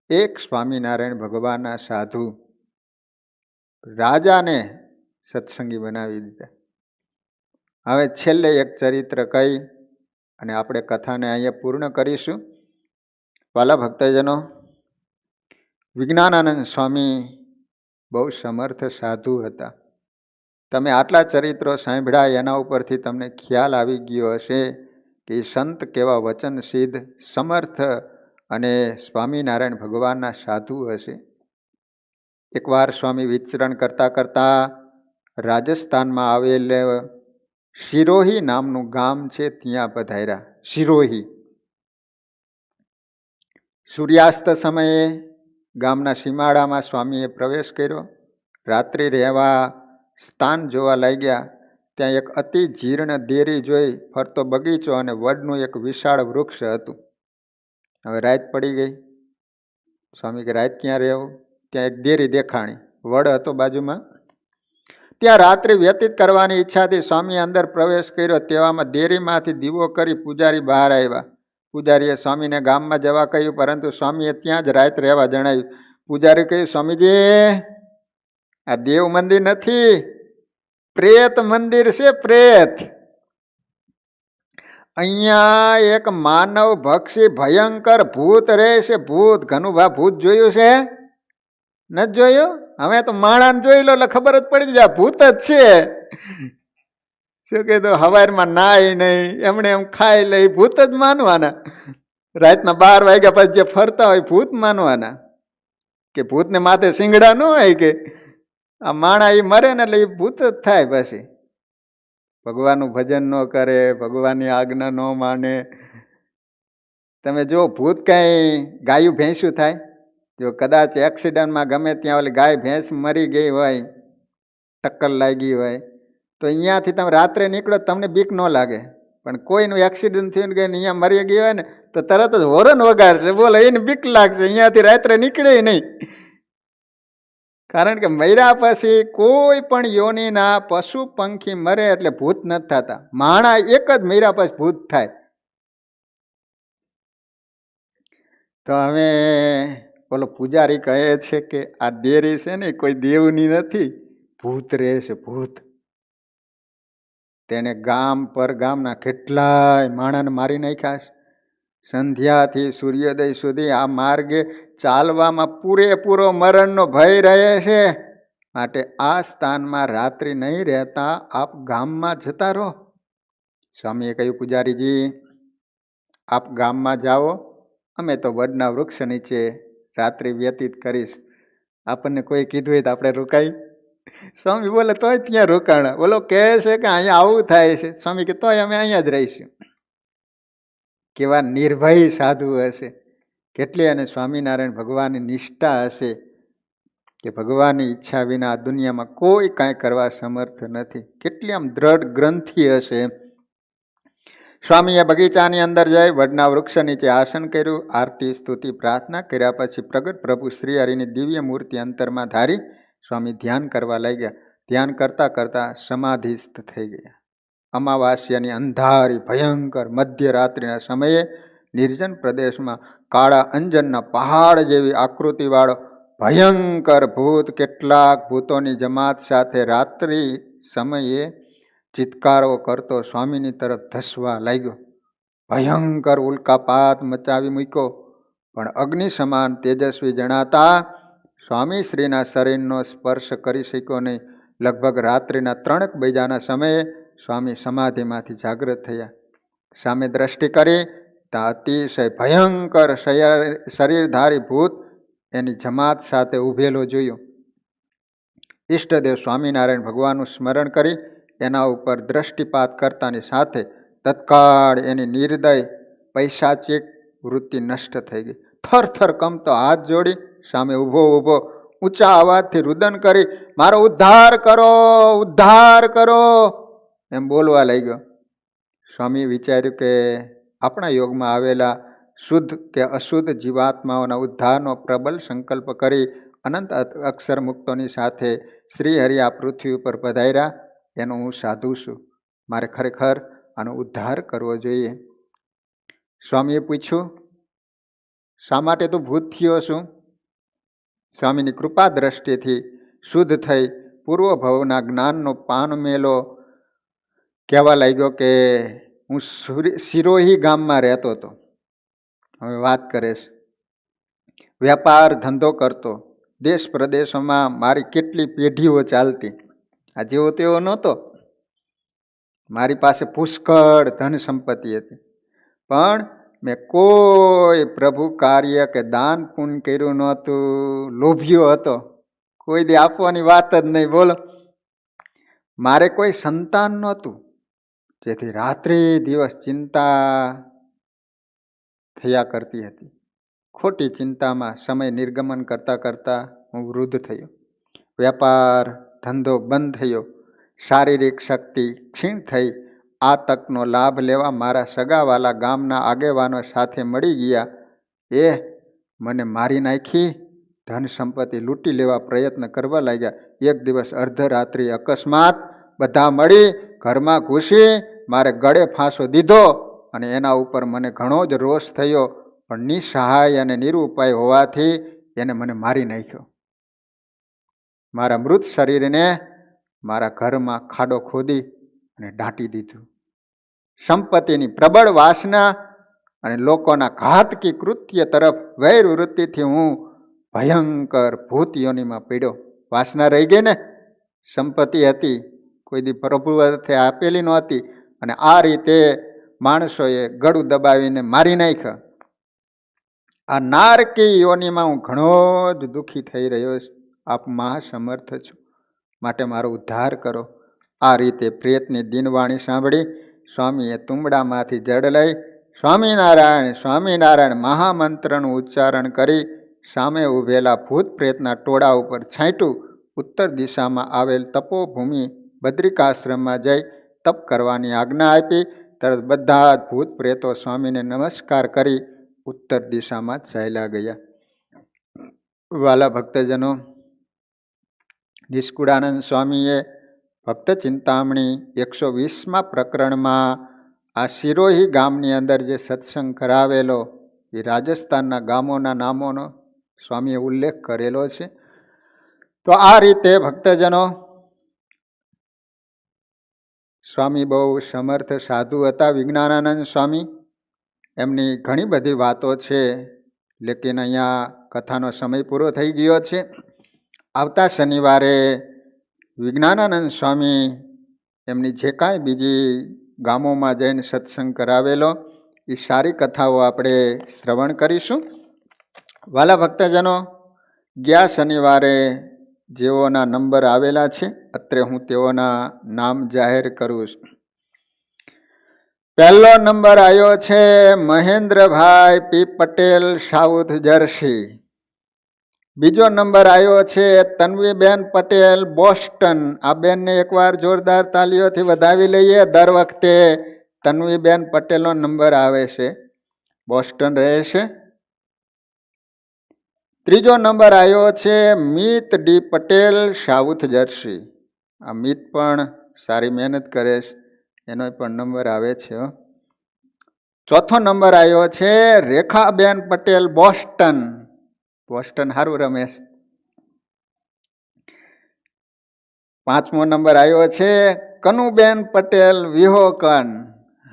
એક સ્વામિનારાયણ ભગવાનના સાધુ રાજાને સત્સંગી બનાવી દીધા. હવે છેલ્લે એક ચરિત્ર કહી અને આપણે કથાને અહીંયા પૂર્ણ કરીશું. વાલા ભક્તજનો, વિજ્ઞાનાનંદ સ્વામી બહુ સમર્થ સાધુ હતા. તમે આટલા ચરિત્રો સાંભળ્યા એના ઉપરથી તમને ખ્યાલ આવી ગયો હશે કે સંત કેવા વચનસિદ્ધ, સમર્થ અને સ્વામિનારાયણ ભગવાનના સાધુ હશે. એકવાર સ્વામી વિચરણ કરતા કરતા રાજસ્થાનમાં આવેલ શિરોહી નામનું ગામ છે ત્યાં પધાર્યા. શિરોહી. સૂર્યાસ્ત સમયે ગામના સીમાડામાં સ્વામીએ પ્રવેશ કર્યો. રાત્રિ રહેવા સ્થાન જોવા લાગ્યા. ત્યાં એક અતિ જીર્ણ દેરી જોઈ ફરતો બગીચો અને વડનું એક વિશાળ વૃક્ષ હતું. હવે રાત પડી ગઈ. સ્વામી કે રાત ક્યાં રહેવું? ત્યાં એક દેરી દેખાણી, વડ હતો બાજુમાં. ત્યાં રાત્રિ વ્યતીત કરવાની ઈચ્છાથી સ્વામી અંદર પ્રવેશ કર્યો. તેવામાં દેરીમાંથી દીવો કરી પૂજારી બહાર આવ્યા. પૂજારીએ સ્વામીને ગામમાં જવા કહ્યું, પરંતુ સ્વામીએ ત્યાં જ રાત રહેવા જણાવ્યું. પૂજારી કહ્યું, સ્વામીજી, આ દેવ મંદિર નથી, પ્રેત મંદિર છે, પ્રેત. અહીંયા એક માનવ ભક્ષી ભયંકર ભૂત રહે છે. ભૂત. ઘનુભા ભૂત જોયું છે? નથી જોયું? હવે તો માણાને જોઈ લો એટલે ખબર જ પડી જાય ભૂત જ છે. શું કીધું? હવારમાં નાય નહીં, એમણે એમ ખાઈ લઈ, ભૂત જ માનવાના. રાતના 12 વાગ્યા પછી જે ફરતા હોય ભૂત માનવાના, કે ભૂતને માથે શિંગડા ન હોય, કે આ માણા એ મરે ને એટલે એ ભૂત જ થાય. પછી ભગવાનનું ભજન ન કરે, ભગવાનની આજ્ઞા ન માને. તમે જો ભૂત કાંઈ ગાયું ભેંસું થાય, જો કદાચ એક્સિડન્ટમાં ગમે ત્યાં ઓલી ગાય ભેંસ મરી ગઈ હોય, ટક્કર લાગી હોય, તો અહીંયાથી તમે રાત્રે નીકળો તમને બીક ન લાગે. પણ કોઈનું એક્સિડન્ટ થયું કે અહીંયા મરી ગઈ હોય ને તો તરત જ હોરન વગાડશે, બોલો એને બીક લાગશે, અહીંયાથી રાત્રે નીકળે નહીં. કારણ કે મર્યા પછી કોઈ પણ યોનિના પશુ પંખી મરે એટલે ભૂત નથી થતા. માણા એક જ મર્યા પછી ભૂત થાય. તો હવે બોલો પૂજારી કહે છે કે આ દેરી છે ને કોઈ દેવની નથી, ભૂત રહે છે, ભૂત. તેને ગામ પર ગામના કેટલાય માણાને મારી નાખ્યા છે. સંધ્યાથી સૂર્યોદય સુધી આ માર્ગે ચાલવામાં પૂરેપૂરો મરણનો ભય રહે છે. માટે આ સ્થાનમાં રાત્રિ નહીં રહેતા આપ ગામમાં જતા રહો. સ્વામીએ કહ્યું, પૂજારીજી આપ ગામમાં જાઓ, અમે તો વડના વૃક્ષ નીચે રાત્રિ વ્યતીત કરીશ. આપણને કોઈ કીધું હોય તો આપણે રોકાઈ? સ્વામી બોલે તોય ત્યાં રોકાણા. બોલો કહે છે કે અહીંયા આવું થાય છે. સ્વામી કે તોય અમે અહીંયા જ રહીશું. કેવા નિર્ભય સાધુ હશે, કેટલી અને સ્વામિનારાયણ ભગવાનની નિષ્ઠા હશે કે ભગવાનની ઈચ્છા વિના આ દુનિયામાં કોઈ કાંઈ કરવા સમર્થ નથી. કેટલી આમ દ્રઢ ગ્રંથિ હશે. સ્વામીએ બગીચાની અંદર જઈ વડના વૃક્ષ નીચે આસન કર્યું. આરતી સ્તુતિ પ્રાર્થના કર્યા પછી પ્રગટ પ્રભુ શ્રી હરિની દિવ્ય મૂર્તિ અંતરમાં ધારી સ્વામી ધ્યાન કરવા લાગ્યા. ધ્યાન કરતાં કરતાં સમાધિસ્થ થઈ ગયા. અમાવાસ્યાની અંધારી ભયંકર મધ્યરાત્રિના સમયે નિર્જન પ્રદેશમાં કાળા અંજનના પહાડ જેવી આકૃતિવાળો ભયંકર ભૂત કેટલાક ભૂતોની જમાત સાથે રાત્રિ સમયે ચિત્કારો કરતો સ્વામીની તરફ ધસવા લાગ્યો. ભયંકર ઉલ્કાપાત મચાવી મૂક્યો. પણ અગ્નિ સમાન તેજસ્વી જણાતા સ્વામી શ્રીના શરીરનો સ્પર્શ કરી શક્યો નહીં. લગભગ રાત્રિના 3 વાગ્યાના સમયે સ્વામી સમાધિમાંથી જાગૃત થયા. સામે દ્રષ્ટિ કરી ત્યાં અતિશય ભયંકર શરીરધારી ભૂત એની જમાત સાથે ઊભેલો જોયો. ઈષ્ટદેવ સ્વામિનારાયણ ભગવાનનું સ્મરણ કરી એના ઉપર દ્રષ્ટિપાત કરતાની સાથે તત્કાળ એની નિર્દય પૈશાચિક વૃત્તિ નષ્ટ થઈ ગઈ. થરથર કમતો હાથ જોડી સામે ઊભો ઊભો ઊંચા અવાજથી રુદન કરી, મારો ઉદ્ધાર કરો, ઉદ્ધાર કરો એમ બોલવા લાગ્યો. સ્વામી વિચાર્યું કે આપણા યોગમાં આવેલા શુદ્ધ કે અશુદ્ધ જીવાત્માઓના ઉદ્ધારનો પ્રબલ સંકલ્પ કરી અનંત અક્ષર મુક્તોની સાથે શ્રી હરિ આ પૃથ્વી ઉપર પધાર્યા. એનો હું સાધુ છું, મારે ખરેખર આનો ઉદ્ધાર કરવો જોઈએ. સ્વામીએ પૂછ્યું, શા માટે તું ભૂત થયો છું? સ્વામીની કૃપા દ્રષ્ટિથી શુદ્ધ થઈ પૂર્વ ભવના જ્ઞાનનો પાનમેલો કહેવા લાગ્યો કે હું સિરોહી ગામમાં રહેતો હતો. હવે વાત કરે છે, વેપાર ધંધો કરતો, દેશ પ્રદેશોમાં મારી કેટલી પેઢીઓ ચાલતી. આ જેવો તેવો નહોતો. મારી પાસે પુષ્કળ ધન સંપત્તિ હતી, પણ મેં કોઈ પ્રભુ કાર્ય કે દાન પુણ્ય કર્યું નહોતું. લોભ્યો હતો, કોઈ દી આપવાની વાત જ નહીં. બોલો, મારે કોઈ સંતાન નહોતું, જેથી રાત્રે દિવસ ચિંતા થયા કરતી હતી. ખોટી ચિંતામાં સમય નિર્ગમન કરતાં કરતાં હું વૃદ્ધ થયો. વેપાર ધંધો બંધ થયો, શારીરિક શક્તિ ક્ષીણ થઈ. આ તકનો લાભ લેવા મારા સગાવાલા ગામના આગેવાનો સાથે મળી ગયા. એ મને મારી નાખી ધન સંપત્તિ લૂંટી લેવા પ્રયત્ન કરવા લાગ્યા. એક દિવસ અર્ધરાત્રિ અકસ્માત બધા મળી ઘરમાં ઘૂસી મારે ગળે ફાંસો દીધો અને એના ઉપર મને ઘણો જ રોષ થયો. પણ નિસહાય અને નિરુપાય હોવાથી એને મને મારી નાખ્યો. મારા મૃત શરીરને મારા ઘરમાં ખાડો ખોદી અને દાટી દીધું. સંપત્તિની પ્રબળ વાસના અને લોકોના ઘાતકી કૃત્ય તરફ વૈર વૃત્તિથી હું ભયંકર ભૂત યોનિમાં પડ્યો. વાસના રહી ગઈ ને, સંપત્તિ હતી, કોઈ દી પ્રભુએ આપેલી નહોતી, અને આ રીતે માણસોએ ગળું દબાવીને મારી નાખ્યા. આ નારકી યોનિમાં હું ઘણો જ દુઃખી થઈ રહ્યો છું. આપ મહાસમર્થ છો, માટે મારો ઉદ્ધાર કરો. આ રીતે પ્રેતની દિનવાણી સાંભળી સ્વામીએ તુંબડામાંથી જળ લઈ સ્વામિનારાયણ સ્વામિનારાયણ મહામંત્રનું ઉચ્ચારણ કરી સામે ઊભેલા ભૂત પ્રેતના ટોળા ઉપર છાંટ્યું. ઉત્તર દિશામાં આવેલ તપોભૂમિ બદ્રિકાશ્રમમાં જઈ તપ કરવાની આજ્ઞા આપી. તરત બધા જ ભૂત પ્રેતો સ્વામીને નમસ્કાર કરી ઉત્તર દિશામાં ચાલ્યા ગયા. વાલા ભક્તજનો, નિષ્કુળાનંદ સ્વામીએ ભક્ત ચિંતામણી 120મા પ્રકરણમાં આ સિરોહી ગામની અંદર જે સત્સંગ કરાવેલો એ રાજસ્થાનના ગામોના નામોનો સ્વામીએ ઉલ્લેખ કરેલો છે. તો આ રીતે ભક્તજનો, સ્વામી બહુ સમર્થ સાધુ હતા વિજ્ઞાનાનંદ સ્વામી. એમની ઘણી બધી વાતો છે, લેકિન અહીંયા કથાનો સમય પૂરો થઈ ગયો છે. આવતા શનિવારે વિજ્ઞાનાનંદ સ્વામી એમની જે કાંઈ બીજી ગામોમાં જઈને સત્સંગ કરાવેલો એ સારી કથાઓ આપણે શ્રવણ કરીશું. વાલા ભક્તજનો, ગયા શનિવારે જેઓના નંબર આવેલા છે અત્રે હું તેઓના નામ જાહેર કરું છું. પહેલો નંબર આવ્યો છે મહેન્દ્રભાઈ પી પટેલ, સાઉથ જર્સી. બીજો નંબર આવ્યો છે તન્વીબેન પટેલ, બોસ્ટન. આ બેનને એકવાર જોરદાર તાલીઓથી વધાવી લઈએ. દર વખતે તન્વીબેન પટેલનો નંબર આવે છે, બોસ્ટન રહે છે. ત્રીજો નંબર આવ્યો છે મિત ડી પટેલ, સાઉથ જર્સી. આ મિત પણ સારી મહેનત કરે છે, એનો પણ નંબર આવે છે. ચોથો નંબર આવ્યો છે રેખાબેન પટેલ, બોસ્ટન. બોસ્ટન સારું રમે છે. પાંચમો નંબર આવ્યો છે કનુબેન પટેલ, વિહોકન.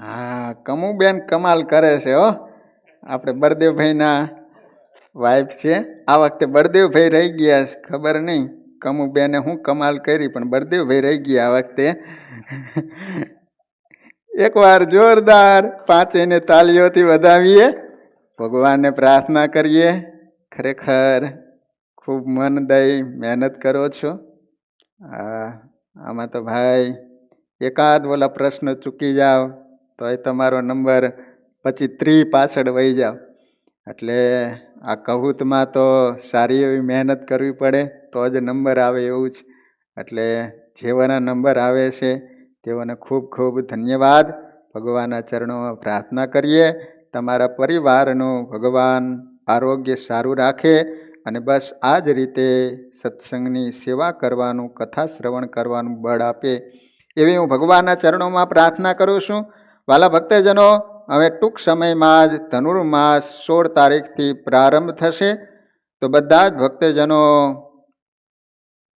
હા, કમુબેન કમાલ કરે છે હો. આપણે બળદેવભાઈના વાઇફ છે. આ વખતે બળદેવભાઈ રહી ગયા છે, ખબર નહીં કમુબેને હું કમાલ કરી, પણ બળદેવભાઈ રહી ગયા આ વખતે. એકવાર જોરદાર પાંચેયને તાલીઓથી વધાવીએ, ભગવાનને પ્રાર્થના કરીએ. ખરેખર ખૂબ મન દઈ મહેનત કરો છો. આમાં તો ભાઈ એકાદ ઓલા પ્રશ્ન ચૂકી જાઓ તો એ તમારો નંબર પછી 30 પાછળ વહી જાઓ. એટલે આ કહૂતમાં તો સારી એવી મહેનત કરવી પડે તો જ નંબર આવે એવું છે. એટલે જેવાના નંબર આવે છે તેઓને ખૂબ ખૂબ ધન્યવાદ. ભગવાનના ચરણોમાં પ્રાર્થના કરીએ તમારા પરિવારનું ભગવાન આરોગ્ય સારું રાખે અને બસ આ જ રીતે સત્સંગની સેવા કરવાનું, કથા શ્રવણ કરવાનું બળ આપે એવી હું ભગવાનના ચરણોમાં પ્રાર્થના કરું છું. વાલા ભક્તજનો, હવે ટૂંક સમયમાં જ ધનુર્માસ 16 તારીખથી પ્રારંભ થશે. તો બધા જ ભક્તજનો,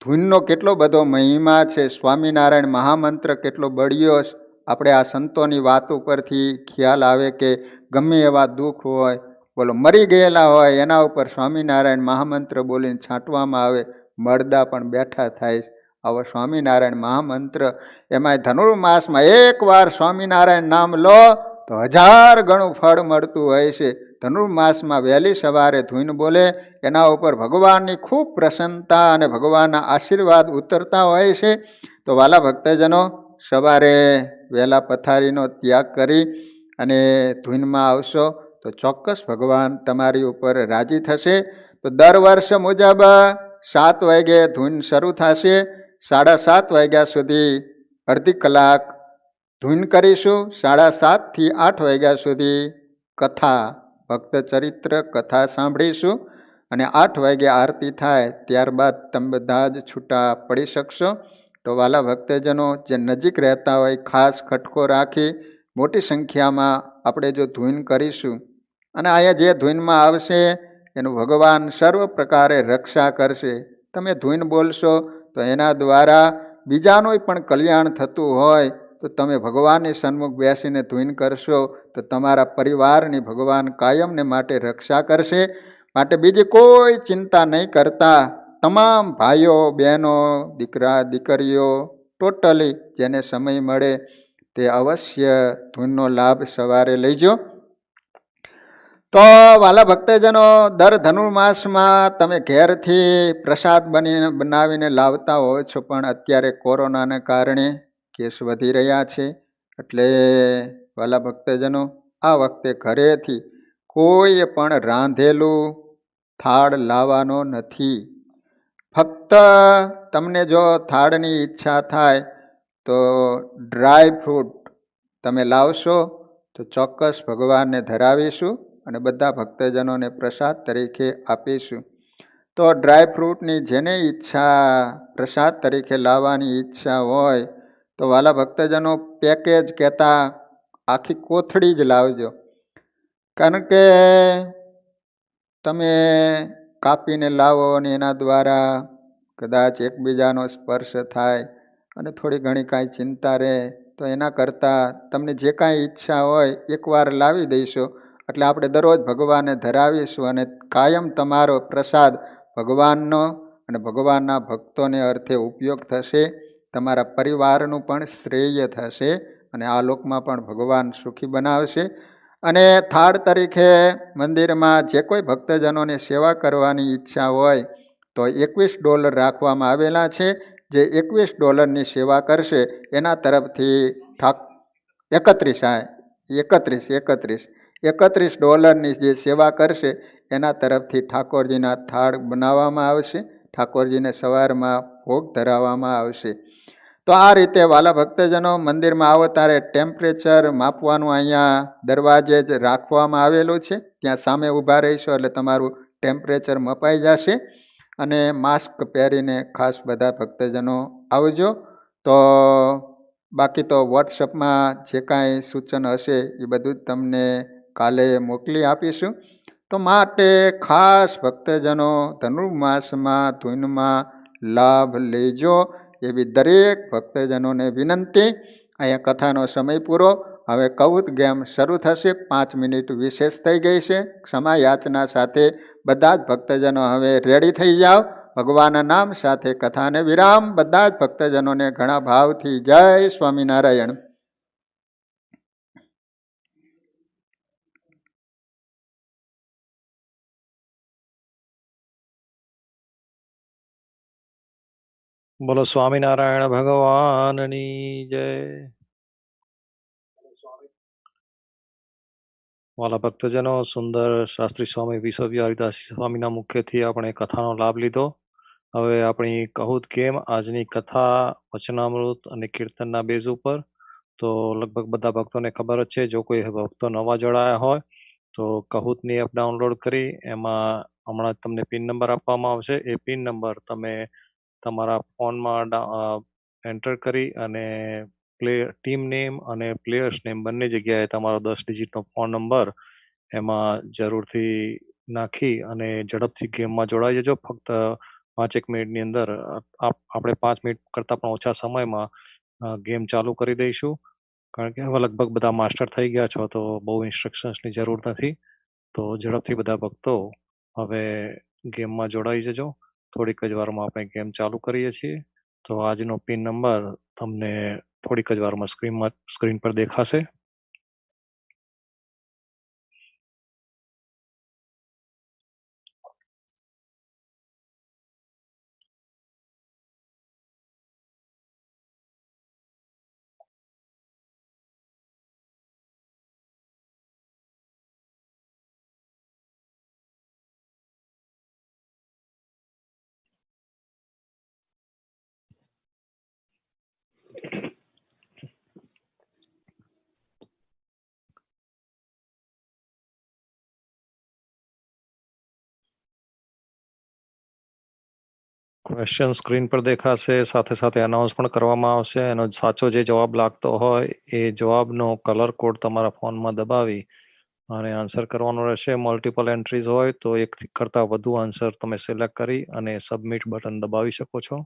ધૂનનો કેટલો બધો મહિમા છે, સ્વામિનારાયણ મહામંત્ર કેટલો બળ્યો છે. આપણે આ સંતોની વાત ઉપરથી ખ્યાલ આવે કે ગમે એવા દુઃખ હોય, બોલો મરી ગયેલા હોય, એના ઉપર સ્વામિનારાયણ મહામંત્ર બોલીને છાંટવામાં આવે, મળદા પણ બેઠા થાય. આવો સ્વામિનારાયણ મહામંત્ર, એમાંય ધનુર્માસમાં એકવાર સ્વામિનારાયણ નામ લો તો 1000 ગણું ફળ મળતું હોય છે. ધનુર્માસમાં વહેલી સવારે ધૂન બોલે, એના ઉપર ભગવાનની ખૂબ પ્રસન્નતા અને ભગવાનના આશીર્વાદ ઉતરતા હોય છે. તો વાલા ભક્તજનો, સવારે વહેલા પથારીનો ત્યાગ કરી અને ધૂનમાં આવશો તો ચોક્કસ ભગવાન તમારી ઉપર રાજી થશે. તો દર વર્ષ મુજબ 7 વાગે ધૂન શરૂ થશે. 7:30 વાગ્યા સુધી અડધી કલાક ધૂન કરીશું. 7:30 થી 8 વાગ્યા સુધી કથા, ભક્ત ચરિત્ર કથા સાંભળીશું અને 8 વાગે આરતી થાય ત્યારબાદ તમે બધા જ છૂટા પડી શકશો. તો વાલા ભક્તજનો, જે નજીક રહેતા હોય ખાસ ખટકો રાખી મોટી સંખ્યામાં આપણે જો ધૂન કરીશું અને અહીંયા જે ધૂનમાં આવશે એનું ભગવાન સર્વ પ્રકારે રક્ષા કરશે. તમે ધૂન બોલશો તો એના દ્વારા બીજાનું પણ કલ્યાણ થતું હોય તો તમે ભગવાનની સન્મુખ બેસીને ધૂન કરશો તો તમારા પરિવારની ભગવાન કાયમને માટે રક્ષા કરશે. માટે બીજી કોઈ ચિંતા નહીં કરતા તમામ ભાઈઓ બહેનો, દીકરા દીકરીઓ, ટોટલી જેને સમય મળે તે અવશ્ય ધૂનનો લાભ સવારે લઈજો. તો વાલા ભક્તજનો, દર ધનુર્માસમાં તમે ઘેરથી પ્રસાદ બનાવીને લાવતા હો છો, પણ અત્યારે કોરોનાને કારણે કેસ વધી રહ્યા છે. એટલે વાલા ભક્તજનો, આ વખતે ઘરેથી કોઈ પણ રાંધેલું થાળ લાવવાનો નથી. ફક્ત તમને જો થાળની ઈચ્છા થાય તો ડ્રાય ફ્રૂટ તમે લાવશો તો ચોક્કસ ભગવાનને ધરાવીશું અને બધા ભક્તજનોને પ્રસાદ તરીકે આપીશું. તો ડ્રાય ફ્રૂટની જેને ઈચ્છા પ્રસાદ તરીકે લાવવાની ઈચ્છા હોય તો વાલા ભક્તજનો, પેકેજ કહેતા આખી કોથળી જ લાવજો. કારણ કે તમે કાપીને લાવો અને એના દ્વારા કદાચ એકબીજાનો સ્પર્શ થાય અને થોડી ઘણી કાંઈ ચિંતા રહે, તો એના કરતાં તમને જે કાંઈ ઈચ્છા હોય એકવાર લાવી દઈશું, એટલે આપણે દરરોજ ભગવાનને ધરાવીશું અને કાયમ તમારો પ્રસાદ ભગવાનનો અને ભગવાનના ભક્તોને અર્થે ઉપયોગ થશે. તમારા પરિવારનું પણ શ્રેય થશે અને આ લોકમાં પણ ભગવાન સુખી બનાવશે. અને થાળ તરીકે મંદિરમાં જે કોઈ ભક્તજનોને સેવા કરવાની ઈચ્છા હોય તો $21 રાખવામાં આવેલા છે. જે $21 સેવા કરશે એના તરફથી $31 જે સેવા કરશે એના તરફથી ઠાકોરજીના થાળ બનાવવામાં આવશે. ઠાકોરજીને સવારમાં ભોગ ધરાવવામાં આવશે. તો આ રીતે વાલા ભક્તજનો, મંદિરમાં આવો ત્યારે ટેમ્પરેચર માપવાનું અહીંયા દરવાજે જ રાખવામાં આવેલું છે. ત્યાં સામે ઊભા રહીશો એટલે તમારું ટેમ્પરેચર મપાઈ જશે. અને માસ્ક પહેરીને ખાસ બધા ભક્તજનો આવજો. તો બાકી તો વોટ્સઅપમાં જે કાંઈ સૂચન હશે એ બધું જ તમને કાલે મોકલી આપીશું. તો માટે ખાસ ભક્તજનો, ધનુર્માસમાં ધૂનમાં લાભ લેજો એવી દરેક ભક્તજનોને વિનંતી. અહીંયા કથાનો સમય પૂરો. હવે કૌત ગેમ શરૂ થશે. 5 મિનિટ વિશેષ થઈ ગઈ છે. ક્ષમા યાચના સાથે બધા જ ભક્તજનો હવે રેડી થઈ જાઓ. ભગવાનના નામ સાથે કથાને વિરામ. બધા જ ભક્તજનોને ઘણા ભાવથી જય સ્વામિનારાયણ. બોલો સ્વામિનારાયણ ભગવાનની જય. વાલા ભક્તજનો, સુંદર શાસ્ત્રી સ્વામી વિશ્વ હરિદાસ સ્વામીના મુખ્યથી આપણે કથાનો લાભ લીધો. હવે આપણી કહુત ગેમ, આજની કથા વચનામૃત અને કીર્તનના બેઝ ઉપર. તો લગભગ બધા ભક્તોને ખબર જ છે. જો કોઈ ભક્તો નવા જોડાયા હોય તો કહુતની એપ ડાઉનલોડ કરી એમાં હમણાં તમને પિન નંબર આપવામાં આવશે. એ પિન નંબર તમે તમારા ફોનમાં એન્ટર કરી અને ટીમ નેમ અને પ્લેયર્સ નેમ બંને જગ્યાએ તમારો 10 ડિજિટનો ફોન નંબર એમાં જરૂરથી નાખી અને ઝડપથી ગેમમાં જોડાઈ જજો. ફક્ત 5-1 મિનિટની અંદર આપણે 5 મિનિટ કરતાં પણ ઓછા સમયમાં ગેમ ચાલુ કરી દઈશું. કારણ કે હવે લગભગ બધા માસ્ટર થઈ ગયા છો તો બહુ ઇન્સ્ટ્રક્શન્સની જરૂર નથી. તો ઝડપથી બધા ભક્તો હવે ગેમમાં જોડાઈ જજો. થોડીક જ વારમાં આપણે ગેમ ચાલુ કરીએ છીએ. તો આજનો પિન નંબર તમને થોડીક જ વારમાં સ્ક્રીન પર દેખાશે. ક્વેશ્ચન સ્ક્રીન પર દેખાશે. સાથે સાથે અનાઉન્સ પણ કરવામાં આવશે. એનો સાચો જે જવાબ લાગતો હોય એ જવાબનો કલર કોડ તમારા ફોનમાં દબાવી અને આન્સર કરવાનો રહેશે. મલ્ટિપલ એન્ટ્રીઝ હોય તો એક કરતાં વધુ આન્સર તમે સિલેક્ટ કરી અને સબમિટ બટન દબાવી શકો છો.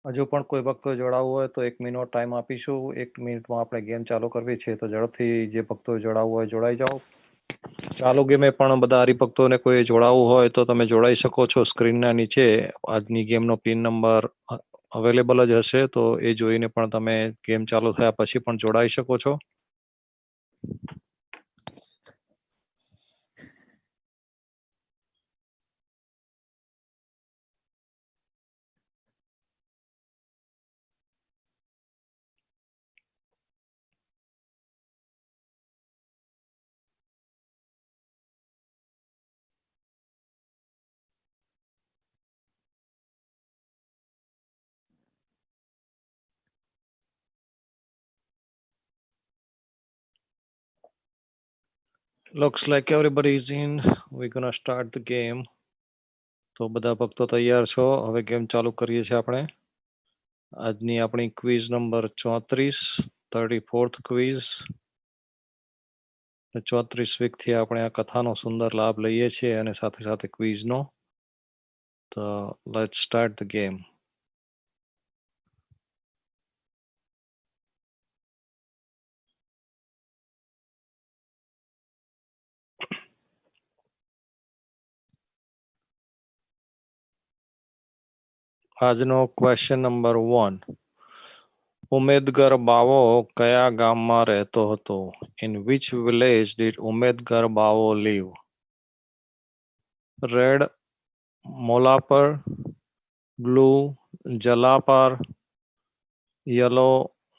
હજુ પણ કોઈ ભક્તો જોડાવવું હોય તો 1 મિનિટ ટાઈમ આપીશું. 1 મિનિટમાં આપણે ગેમ ચાલુ કરવી છે, તો ઝડપથી જે ભક્તો જોડાવવું હોય જોડાઈ જાઓ. ચાલુ ગેમે પણ બધા હરિભક્તોને કોઈ જોડાવવું હોય તો તમે જોડાઈ શકો છો. સ્ક્રીનના નીચે આજની ગેમનો પિન નંબર અવેલેબલ જ હશે, તો એ જોઈને પણ તમે ગેમ ચાલુ થયા પછી પણ જોડાઈ શકો છો. Looks like everybody is in. We're gonna start the game. તો બધા ભક્તો તૈયાર છો? હવે ગેમ ચાલુ કરીએ છીએ આપણે. આજની આપણી ક્વિઝ નંબર 34, 34th ક્વિઝ. 34 વીકથી આપણે આ કથાનો સુંદર લાભ લઈએ છીએ અને સાથે સાથે ક્વિઝનો. તો લેટ્સ સ્ટાર્ટ ધ ગેમ. આજનો ક્વેશ્ચન નંબર 1. ઉમેદગર બાવો કયા ગામમાં રહેતો હતો? In which village did Umedgar Bavo live? Red Molapar, blue Jalapar, yellow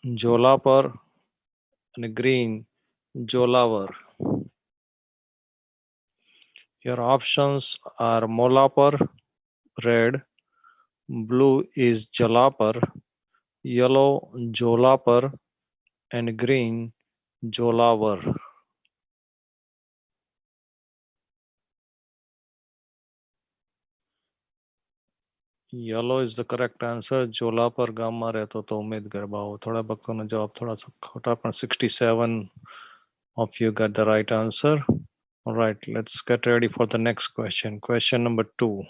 Jolapar અને green Jolavar. Your options are Molapur, red, blue is Jalapur, yellow Jolapur and green Jolavar. Yellow is the correct answer. Jolapur ગામમાં રહેતો તો ઉમેદગર બાવો. થોડા ભક્તોનો જવાબ થોડા ખોટા, પણ 67 of you got the right answer. All right, let's get ready for the next question. Question number 2.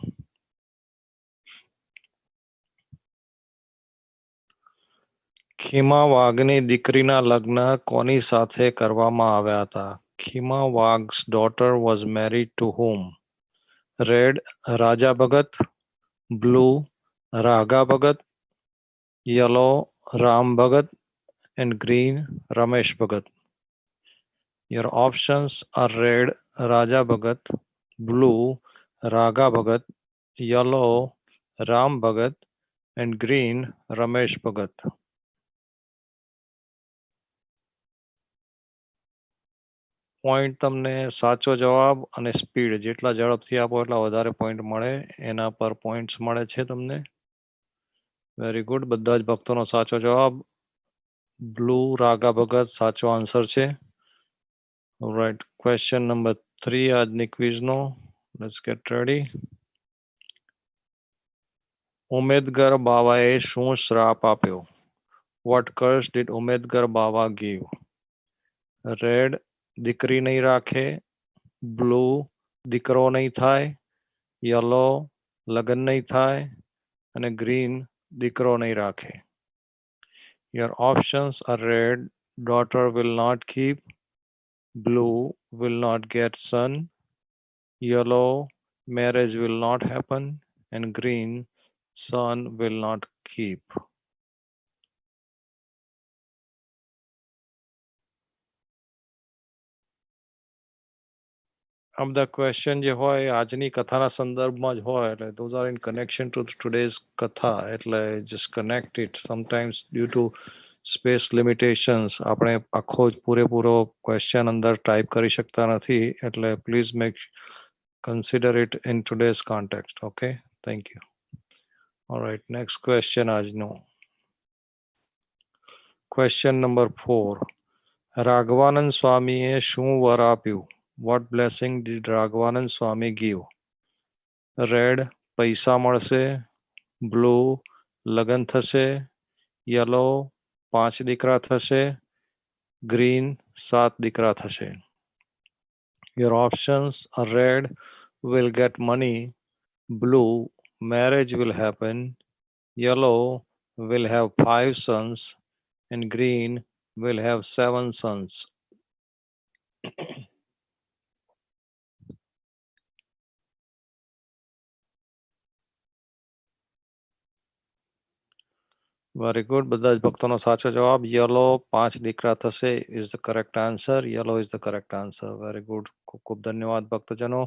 Khima વાઘની દીકરીના લગ્ન કોની સાથે કરવામાં આવ્યા હતા? Khima Vagh's daughter was married to whom? Red Raja Bhagat, blue Ragha Bhagat, yellow Ram Bhagat and green Ramesh Bhagat. Your options are red Raja Bhagat, blue Ragha Bhagat, yellow Ram Bhagat and green Ramesh Bhagat. Point તમને સાચો જવાબ અને સ્પીડ, જેટલા ઝડપથી આપો એટલા વધારે પોઈન્ટ મળે, એના પર પોઈન્ટ્સ મળે છે તમને. Very good. બધા જ ભક્તોનો સાચો જવાબ બ્લુ રાગા ભગત સાચો આન્સર છે. રાઈટ, ક્વેશ્ચન નંબર 3 આજની ક્વિઝનો. Let's get ready. ઉમેદગર બાવાએ શું શ્રાપ આપ્યો? વોટ કર્સ ડીડ ઉમેદગર બાવા ગીવ? રેડ દીકરી નહીં રાખે, બ્લુ દીકરો નહીં થાય, યલો લગ્ન નહીં થાય અને ગ્રીન દીકરો નહીં રાખે. Your options are red daughter will not keep, blue will not get son, yellow marriage will not happen and green son will not keep. આ બધા ક્વેશ્ચન જે હોય આજની કથાના સંદર્ભમાં જ હોય, એટલે those are in connection to today's કથા, એટલે just connect it. Sometimes due to space limitations આપણે આખો જ પૂરેપૂરો ક્વેશ્ચન અંદર ટાઈપ કરી શકતા નથી, એટલે please consider it in today's context. Okay, thank you. All right, next question આજનો. Question number 4. રાઘવાનંદ સ્વામીએ શું વર આપ્યું? What blessing did Raghavanand Swami give? Red પૈસા મળશે, બ્લુ લગ્ન થશે, યલો 5 દીકરા થશે, ગ્રીન 7 દીકરા થશે. Your options are red will get money, blue marriage will happen, yellow will have 5 sons and green will have 7 sons. Very good. બધા જ ભક્તોનો સાચો જવાબ યલો 5 દીકરા થશે is the correct answer. Yellow is the correct answer. Very good. ખૂબ ખૂબ ધન્યવાદ ભક્તજનો.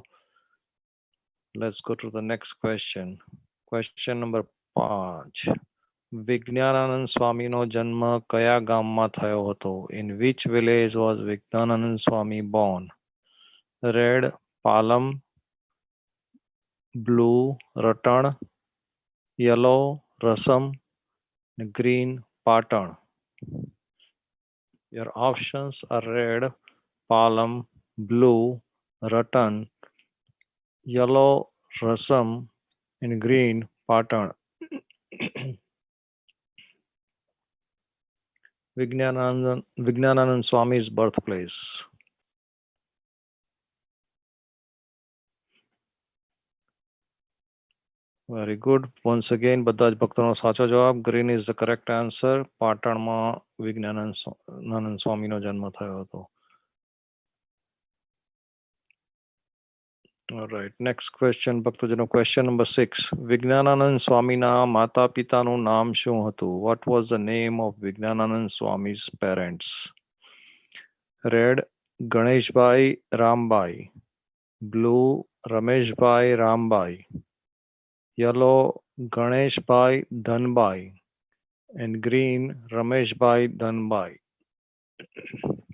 Let's go to the next question. Question number 5. વિજ્ઞાનાનંદ સ્વામીનો જન્મ કયા ગામમાં થયો હતો? In which village was Vijnanand Swami born? Red, Palam, blue, Ratan, yellow, Rasam, green, Patan. Your options are red, Palam, blue, Ratan, yellow, Rasam, and green, Patan. Vijnanand Swami's birthplace. Very good. Once again, બધા જ ભક્તોનો સાચો જવાબ green is the correct answer. પાટણમાં વિજ્ઞાનાનંદ સ્વામીનો જન્મ થયો હતો. Alright, next question, ભક્તજનો. Question number 6. વિજ્ઞાનાનંદ સ્વામીના માતા પિતાનું નામ શું હતું? What was the name of Vijnanand Swami's parents? Red, Ganeshbhai Rambai. Blue, Rameshbhai Rambai. Yellow, Ganeshbhai Dhanbai. And green, Rameshbhai Dhanbai.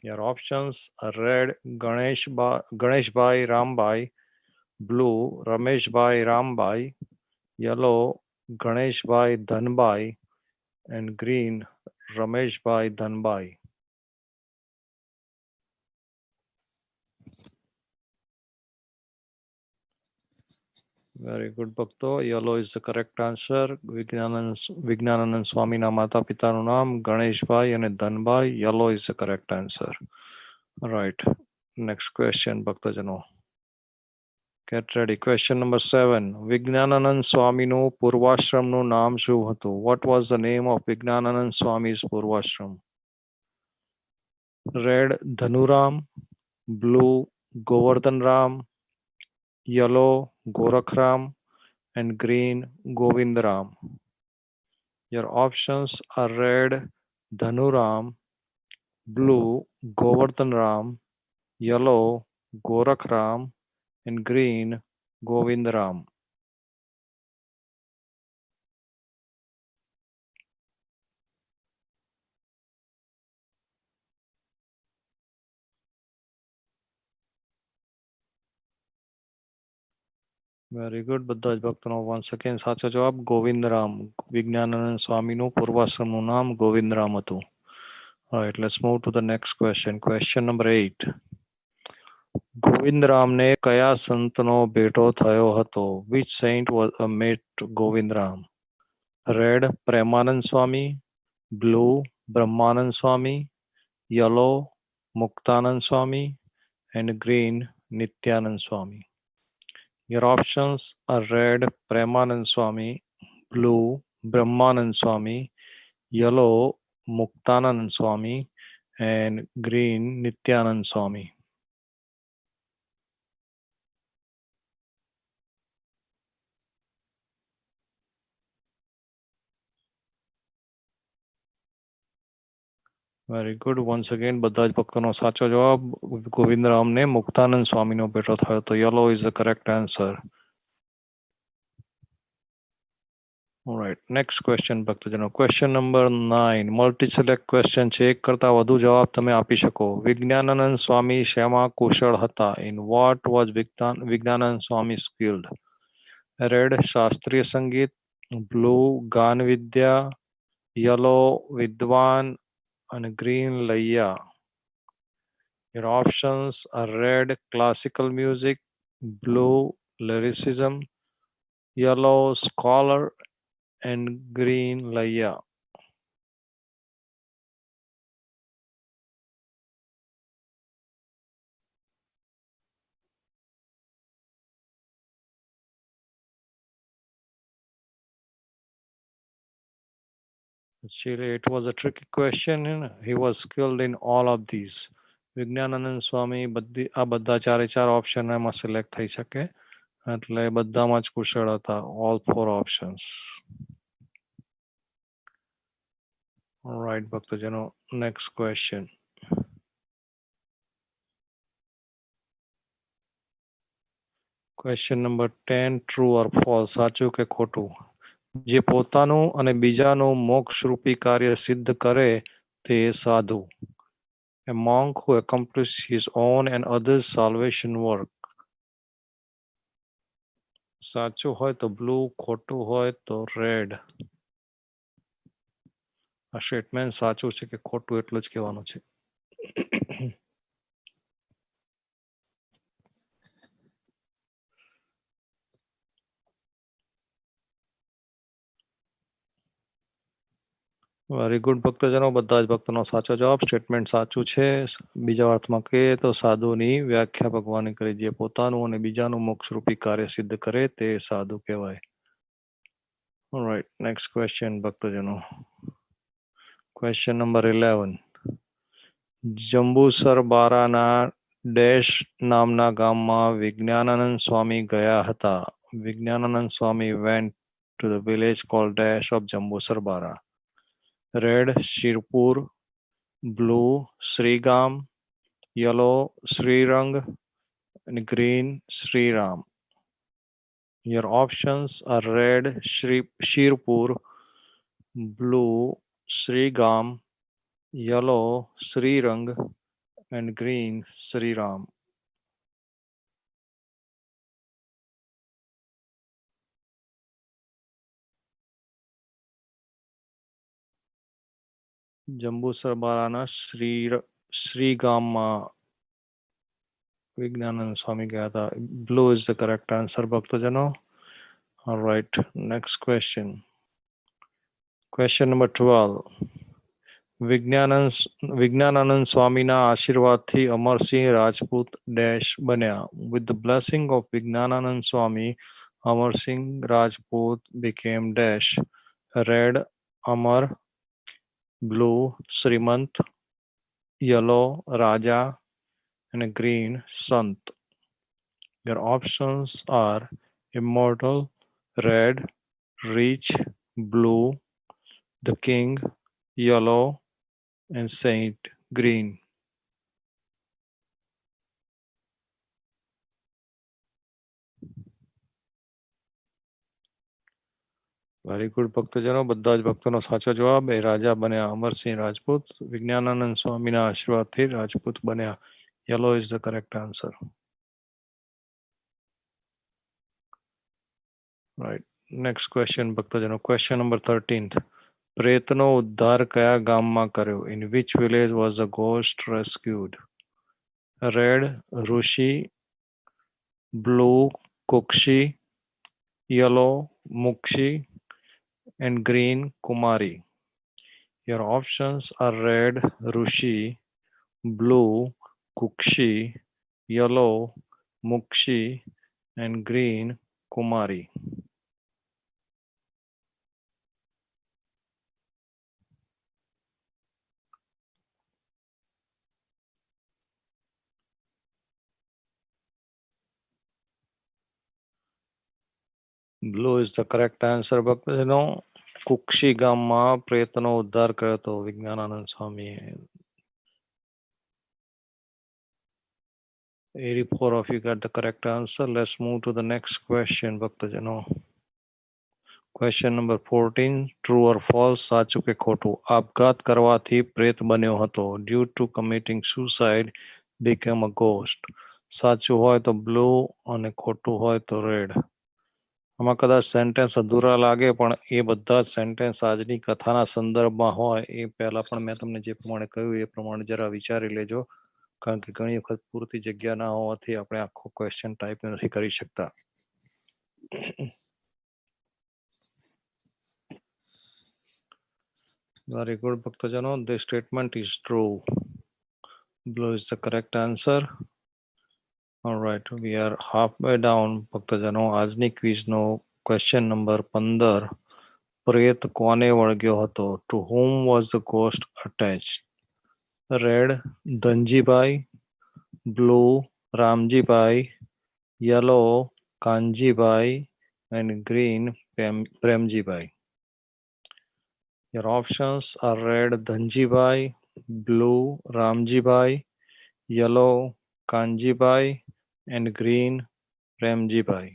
Your options are red, Ganeshbhai Rambai. Blue, Rameshbhai Rambai. Yellow, Ganeshbhai Dhanbai. And green, Rameshbhai Dhanbai. Very good, Bhakto. Yellow is the correct answer. Vijnanand Swamina Mata Pitaનું નામ ગણેશભાઈ અને ધનભાઈ. Yellow is the correct answer. All right. Next question, ભક્તજનો. Get ready. Question number 7. Vijnanand Swaminu પૂર્વાશ્રમનું નામ શું હતું? What was the name of Vijnanand Swami's પૂર્વાશ્રમ? Red, Dhanuram. Blue, Govardhan Ram. Yellow, Gorakhram. And green, Govindram. Your options are red, Dhanuram. Blue, Govardhan Ram. Yellow, Gorakhram. And green, Govindram. Very good. બધા જ ભક્તોનો once again સાચો જવાબ ગોવિંદરામ. વિજ્ઞાનાનંદ સ્વામીનું પૂર્વાશ્રમનું નામ ગોવિંદરામ હતું. Alright, let's move to the next question. Question number 8. ગોવિંદરામને કયા સંતનો ભેટો થયો હતો? Which saint was met Govindram? Red, Premanand Swami. Blue, Brahmanand Swami. Yellow, Muktanand Swami. And green, Nityanand Swami. Your options are red, Premanand Swami. Blue, Brahmanand Swami. Yellow, Muktanand Swami. And green, Nityanand Swami. Very good. Once again, બધા જ ભક્તોનો સાચો જવાબ ગોવિંદરામને મુક્તાનંદ સ્વામીનો ભેટો થયો હતો. Yellow is the correct answer. All right, next question, ભક્તજનો. Question number 9. Multi-select question છે. એક કરતા વધુ જવાબ તમે આપી શકો. વિજ્ઞાનાનંદ સ્વામી શેમાં કુશળ હતા? In what was Vijnanand Swami skilled? Red, શાસ્ત્રીય સંગીત. Blue, ગાન વિદ્યા. Yellow, વિદ્વાન. And green, Laya. Your options are red, classical music. Blue, lyricism. Yellow, scholar. And green, Laya. Actually, it was a tricky question. He was skilled in all of these. વિજ્ઞાનાનંદ સ્વામી આ બધા ચારે ચાર option એમાં select થઈ શકે એટલે બધામાં જ કુશળ હતા. All four options. રાઈટ ભક્તજનો, next question. Question number 10, true or false, સાચું કે ખોટું? જે પોતાનું અને બીજાનું મોક્ષરૂપી કાર્ય સિદ્ધ કરે તે સાધુ. A monk who accomplishes his own and others' salvation work. સાચું હોય તો બ્લુ, ખોટું હોય તો રેડ. આ સ્ટેટમેન્ટ સાચું છે કે ખોટું એટલું જ કહેવાનું છે. વેરી ગુડ ભક્તજનો, બધા જ ભક્તોનો સાચો જવાબ. સ્ટેટમેન્ટ સાચું છે. બીજા અર્થમાં કહીએ તો સાધુની વ્યાખ્યા ભગવાને કરી, જે પોતાનું અને બીજાનું મોક્ષરૂપી કાર્ય સિદ્ધ કરે તે સાધુ કહેવાય. રાઈટ, નેક્સ્ટ ક્વેશ્ચન ભક્તજનો. Question number 11. જંબુસર બારાના ડેશ નામના ગામમાં વિજ્ઞાનાનંદ સ્વામી ગયા હતા. વિજ્ઞાનાનંદ સ્વામી went to the village called Dash of Jambusar Bara. Red, Shirpur. Blue, Srigam. Yellow, Srirang. And green, Sriram. Your options are red, Shirpur. Blue, Srigam. Yellow, Srirang. And green, Sriram. Jambusar બારાના શ્રીગામમાં વિજ્ઞાનાનંદ Swami ગયા હતા. Blue is the correct answer ભક્તજનો. Right, next question. Question number 12. Vignananand સ્વામીના આશીર્વાદથી Amarsinh Rajput dash બન્યા. With the blessing of Vignananand Swami, Amarsinh Rajput became dash. Red, Amar. Blue, Srimant. Yellow, Raja. And green, Sant. Your options are immortal, red, rich, blue, the king, yellow, and saint, green. Very good ભક્તજનો, બધા જ ભક્તોનો સાચો જવાબ. એ રાજા બન્યા અમરસિંહ રાજપૂત. વિજ્ઞાનાનંદ સ્વામીના આશીર્વાદથી રાજપૂત બન્યા. Yellow is the correct answer. Right, next question ભક્તજનો. Question number 13. પ્રેતનો ઉદ્ધાર કયા ગામમાં કર્યો? In which village was the ghost rescued? Red, Rishi. Blue, Kukshi. Yellow, Mukshi. And green, Kumari. Your options are red, Rushi. Blue, Kukshi. Yellow, Mukshi. And green, Kumari. Blue is the correct answer. ભક્તજનો, કુક્ષી ગામમાં પ્રેતનો ઉદ્ધાર કર્યો હતો વિજ્ઞાનાનંદ સ્વામીએ. 84 of you got the correct answer. Let's move to the next question, ભક્તજનો. Question number 14. True or false, સાચું કે ખોટું? આપઘાત કરવાથી પ્રેત બન્યો હતો. Due to committing suicide, became a ghost. સાચું હોય તો બ્લુ અને ખોટું હોય તો રેડ. આમાં કદાચ સેન્ટેન્સ અધૂરા લાગે પણ એ બધા જ સેન્ટેન્સ આજની કથાના સંદર્ભમાં હોય. એ પહેલા પણ મેં તમને જે પ્રમાણે કહ્યું એ પ્રમાણે જરા વિચારી લેજો, કારણ કે ઘણી વખત પૂરતી જગ્યા ના હોવાથી આપણે આખો ક્વેશ્ચન ટાઈપ નથી કરી શકતા. Very good, ભક્તજનો. This statement is true. Blue is the correct answer. All right, we are halfway down, ભક્તજનો. આજની ક્વિઝનો ક્વેશ્ચન નંબર 15. પ્રેત કોને વળગ્યો હતો? To whom was the ghost attached? Red Dhanjibhai, blue Ramjibhai, yellow Kanjibhai and green Premjibai. Your options are red Dhanjibai, blue Ramjibai, yellow Kanjibai and green Premjibai.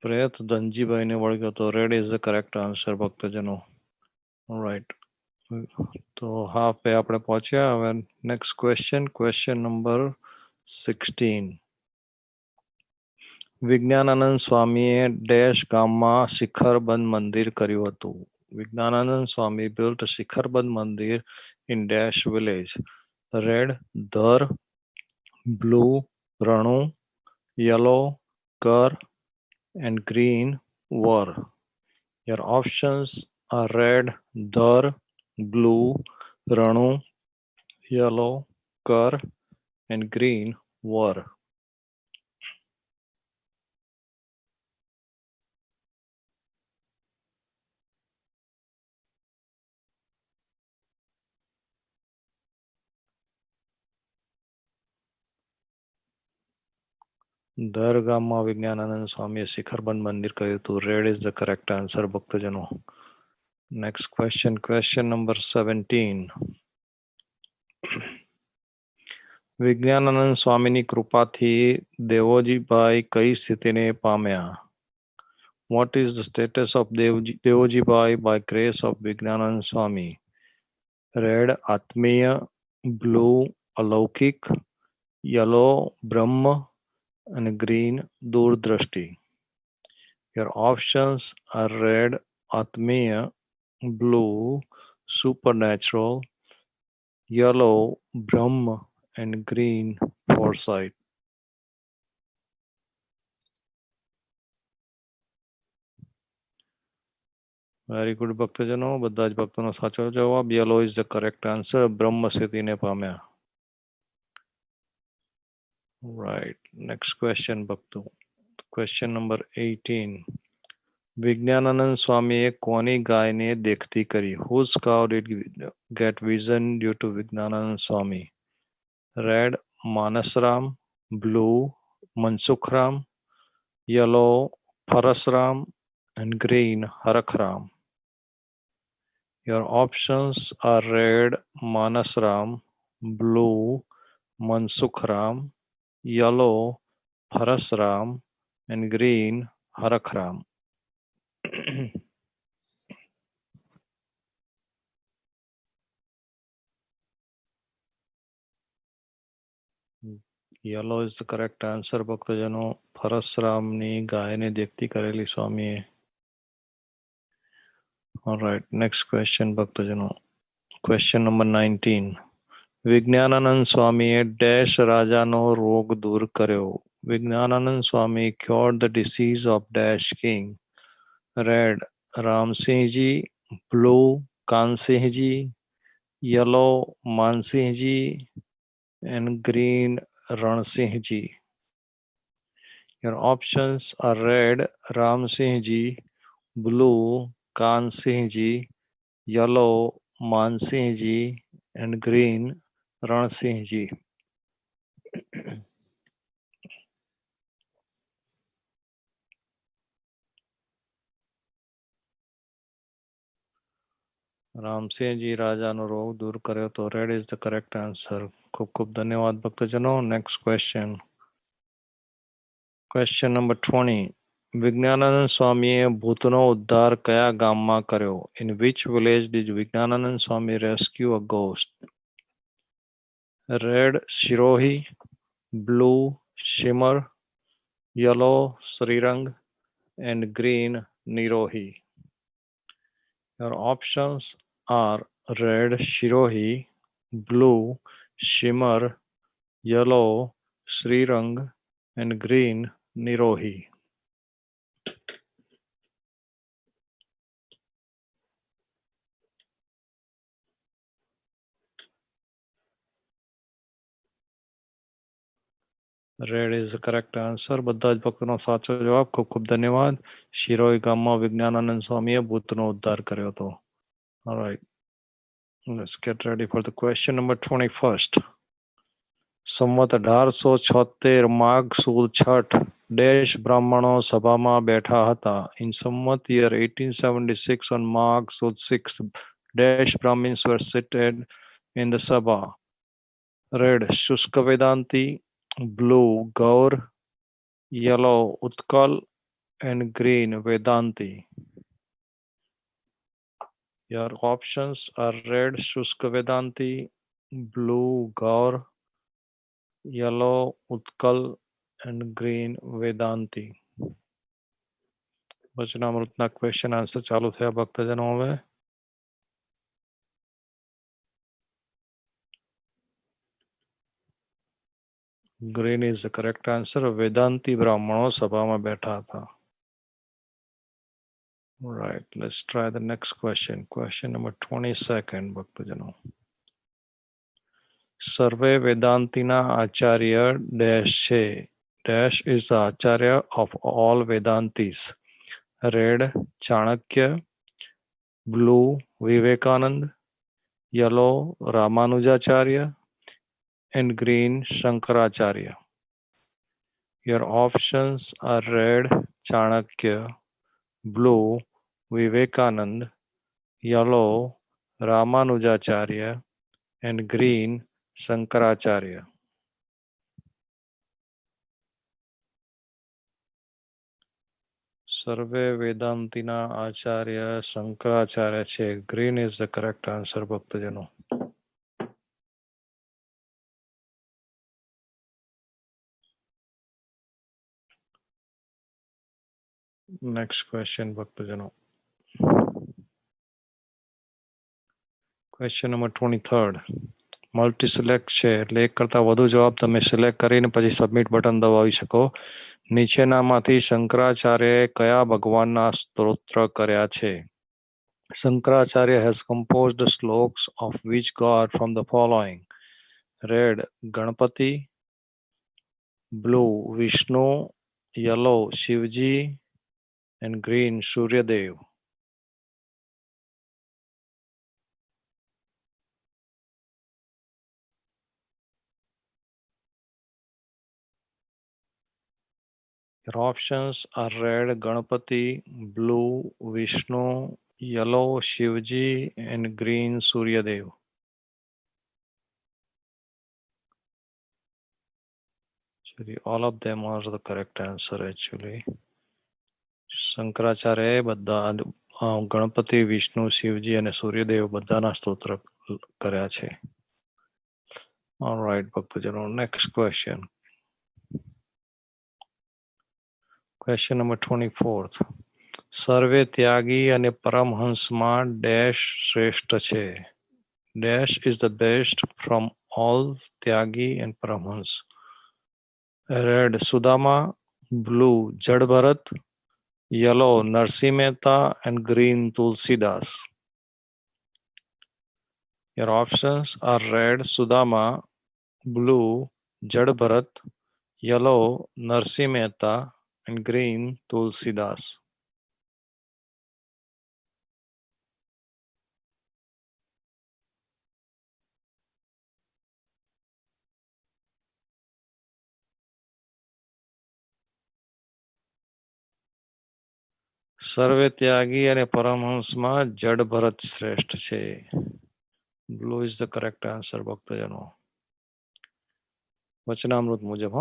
પ્રેત ધનજીભાઈને વળગ્યો હતો. Red is the correct answer ભક્તજનો. Right, તો half પે આપણે પહોંચ્યા. હવે નેક્સ્ટ ક્વેશ્ચન નંબર 16. વિજ્ઞાનાનંદ સ્વામીએ ડેશ ગામમાં શિખરબંધ મંદિર કર્યું હતું. વિજ્ઞાનાનંદ સ્વામી built a શિખરબંધ મંદિર in dash village. Red Dhar, blue Ranu, yellow Kar and green were. Your options are red dhar, blue ranu, yellow kar and green were. ધર ગામમાં વિજ્ઞાનાનંદ સ્વામીએ શિખરબંધ મંદિર કર્યું હતું. Red is the correct answer ભક્તજનો. Next question number 17. વિજ્ઞાનાનંદ સ્વામીની કૃપાથી દેવોજીભાઈ કઈ સ્થિતિને પામ્યા? What is the status of Devojibai by grace of Vijnanand Swami? Red Atmiya, blue Alaukik, yellow Brahm and green Doordrashti. Your options are red Atmiya, blue supernatural, yellow Brahm and green foresight. Very good ભક્તજનો, બધા જ ભક્તોનો સાચો જવાબ yellow is the correct answer. બ્રહ્મ સ્થિતિને પામ્યા. Right, next question ભક્તો. Question number 18. વિજ્ઞાનાનંદ સ્વામીએ કોની ગાયને દેખતી કરી? Whose cow did get vision due to Vijnanand Swami? Red માનસરામ, blue Mansukhram, yellow પરસરામ and green હરખરામ. Your options are red Manasram, blue Mansukram, yellow Parasram and green Harakram. Yellow is the correct answer ભક્તજનો. પરસરામની ગાયને દેખતી કરેલી સ્વામીએ. Alright, next question ભક્તજનો. Question number 19. વિજ્ઞાનાનંદ સ્વામીએ dash રાજાનો રોગ દૂર કર્યો. વિજ્ઞાનાનંદ સ્વામી cured the disease of dash king. Red Ramsinghji, blue કાનસિંહજી, yellow માનસિંહજી and green રણસિંહજી. Your options are red Ramsinghji, blue કાનસિંહજી, yellow માનસિંહજી and green રણસિંહજી. Ramsinghji રાજાનો રોગ દૂર કર્યો તો red is the correct answer. ખૂબ ખૂબ ધન્યવાદ ભક્તજનો. Next question number 20. વિજ્ઞાનાનંદ સ્વામીએ ભૂતનો ઉદ્ધાર કયા ગામમાં કર્યો? In which village did Vignananand Swami rescue a ghost? Red Shirohi, blue Shimar, yellow Shrirang and green Nirohi. Your options are red Shirohi, blue Shimmer, yellow Srirang and green Nirohi. Red is the correct answer. બધા જ ભક્તોનો સાચો જવાબ. ખૂબ ખૂબ ધન્યવાદ. શિરોઈ ગામમાં વિજ્ઞાનાનંદ સ્વામીએ ભૂતનો ઉદ્ધાર કર્યો હતો. Alright, let's get ready for the question number 21st. સંવત 1876 માઘ સુદ છઠ ડેશ બ્રાહ્મણો સભામાં બેઠા હતા. In Samvat year 1876 on Magh Sud 6th, dash Brahmins were seated in the sabha. Red Shushka Vedanti, blue Gaur, yellow Utkal, and green Vedanti. Your options are red Shushka Vedanti, blue Gaur, yellow Utkal, and green Vedanti. વચનામૃતના question answer ચાલુ થયા ભક્તજનો. હવે green is the correct answer. વેદાંતિ બ્રાહ્મણો સભામાં બેઠા હતા. Right, let's try the next question. Question number 22nd ભક્તજનો. સર્વે વેદાંતિના આચાર્ય ડેશ છે. Dash is the acharya of all Vedantis. Red Chanakya, blue Vivekanand, yellow Ramanujacharya, and green Shankaracharya. Your options are red Chanakya, blue Vivekanand, yellow Ramanujacharya, and green Shankaracharya. સર્વે વેદાંતિના આચાર્ય શંકરાચાર્ય છે. Green is the correct answer ભક્તજનો. Next question ભક્તજનો. Question number 23rd. Multi select છે એટલે એક કરતાં વધુ જવાબ તમે સિલેક્ટ કરીને પછી સબમિટ બટન દબાવી શકો. નીચેનામાંથી શંકરાચાર્યએ કયા ભગવાનના સ્તોત્ર કર્યા છે? Shankaracharya has composed the sloks of which god from the following? Red Ganpati, blue Vishnu, yellow Shivji, and green Suryadev. Your options are red Ganpati, blue Vishnu, yellow Shivji, and green Suryadev. Actually, all of them are the correct answer actually. શંકરાચાર્યએ બધા ગણપતિ, વિષ્ણુ, શિવજી અને સૂર્યદેવ બધાના સ્તોત્ર કર્યા છે. Alright, ભક્તજનો, next question. Question number 24th. સર્વે ત્યાગી અને પરમહંસમાં dash શ્રેષ્ઠ છે. Dash is the best from all Tyagi and Paramhans. Red Sudama, blue Jad Bharat, yellow Narsi Mehta, and green Tulsidas. Your options are red Sudama, blue Jad Bharat, yellow Narsi Mehta, and green Tulsidas. સર્વે ત્યાગી અને પરમહંસમાં જડ ભરત શ્રેષ્ઠ છે. Blue is the correct answer ભક્તજનો. વચનામૃત મુજબ.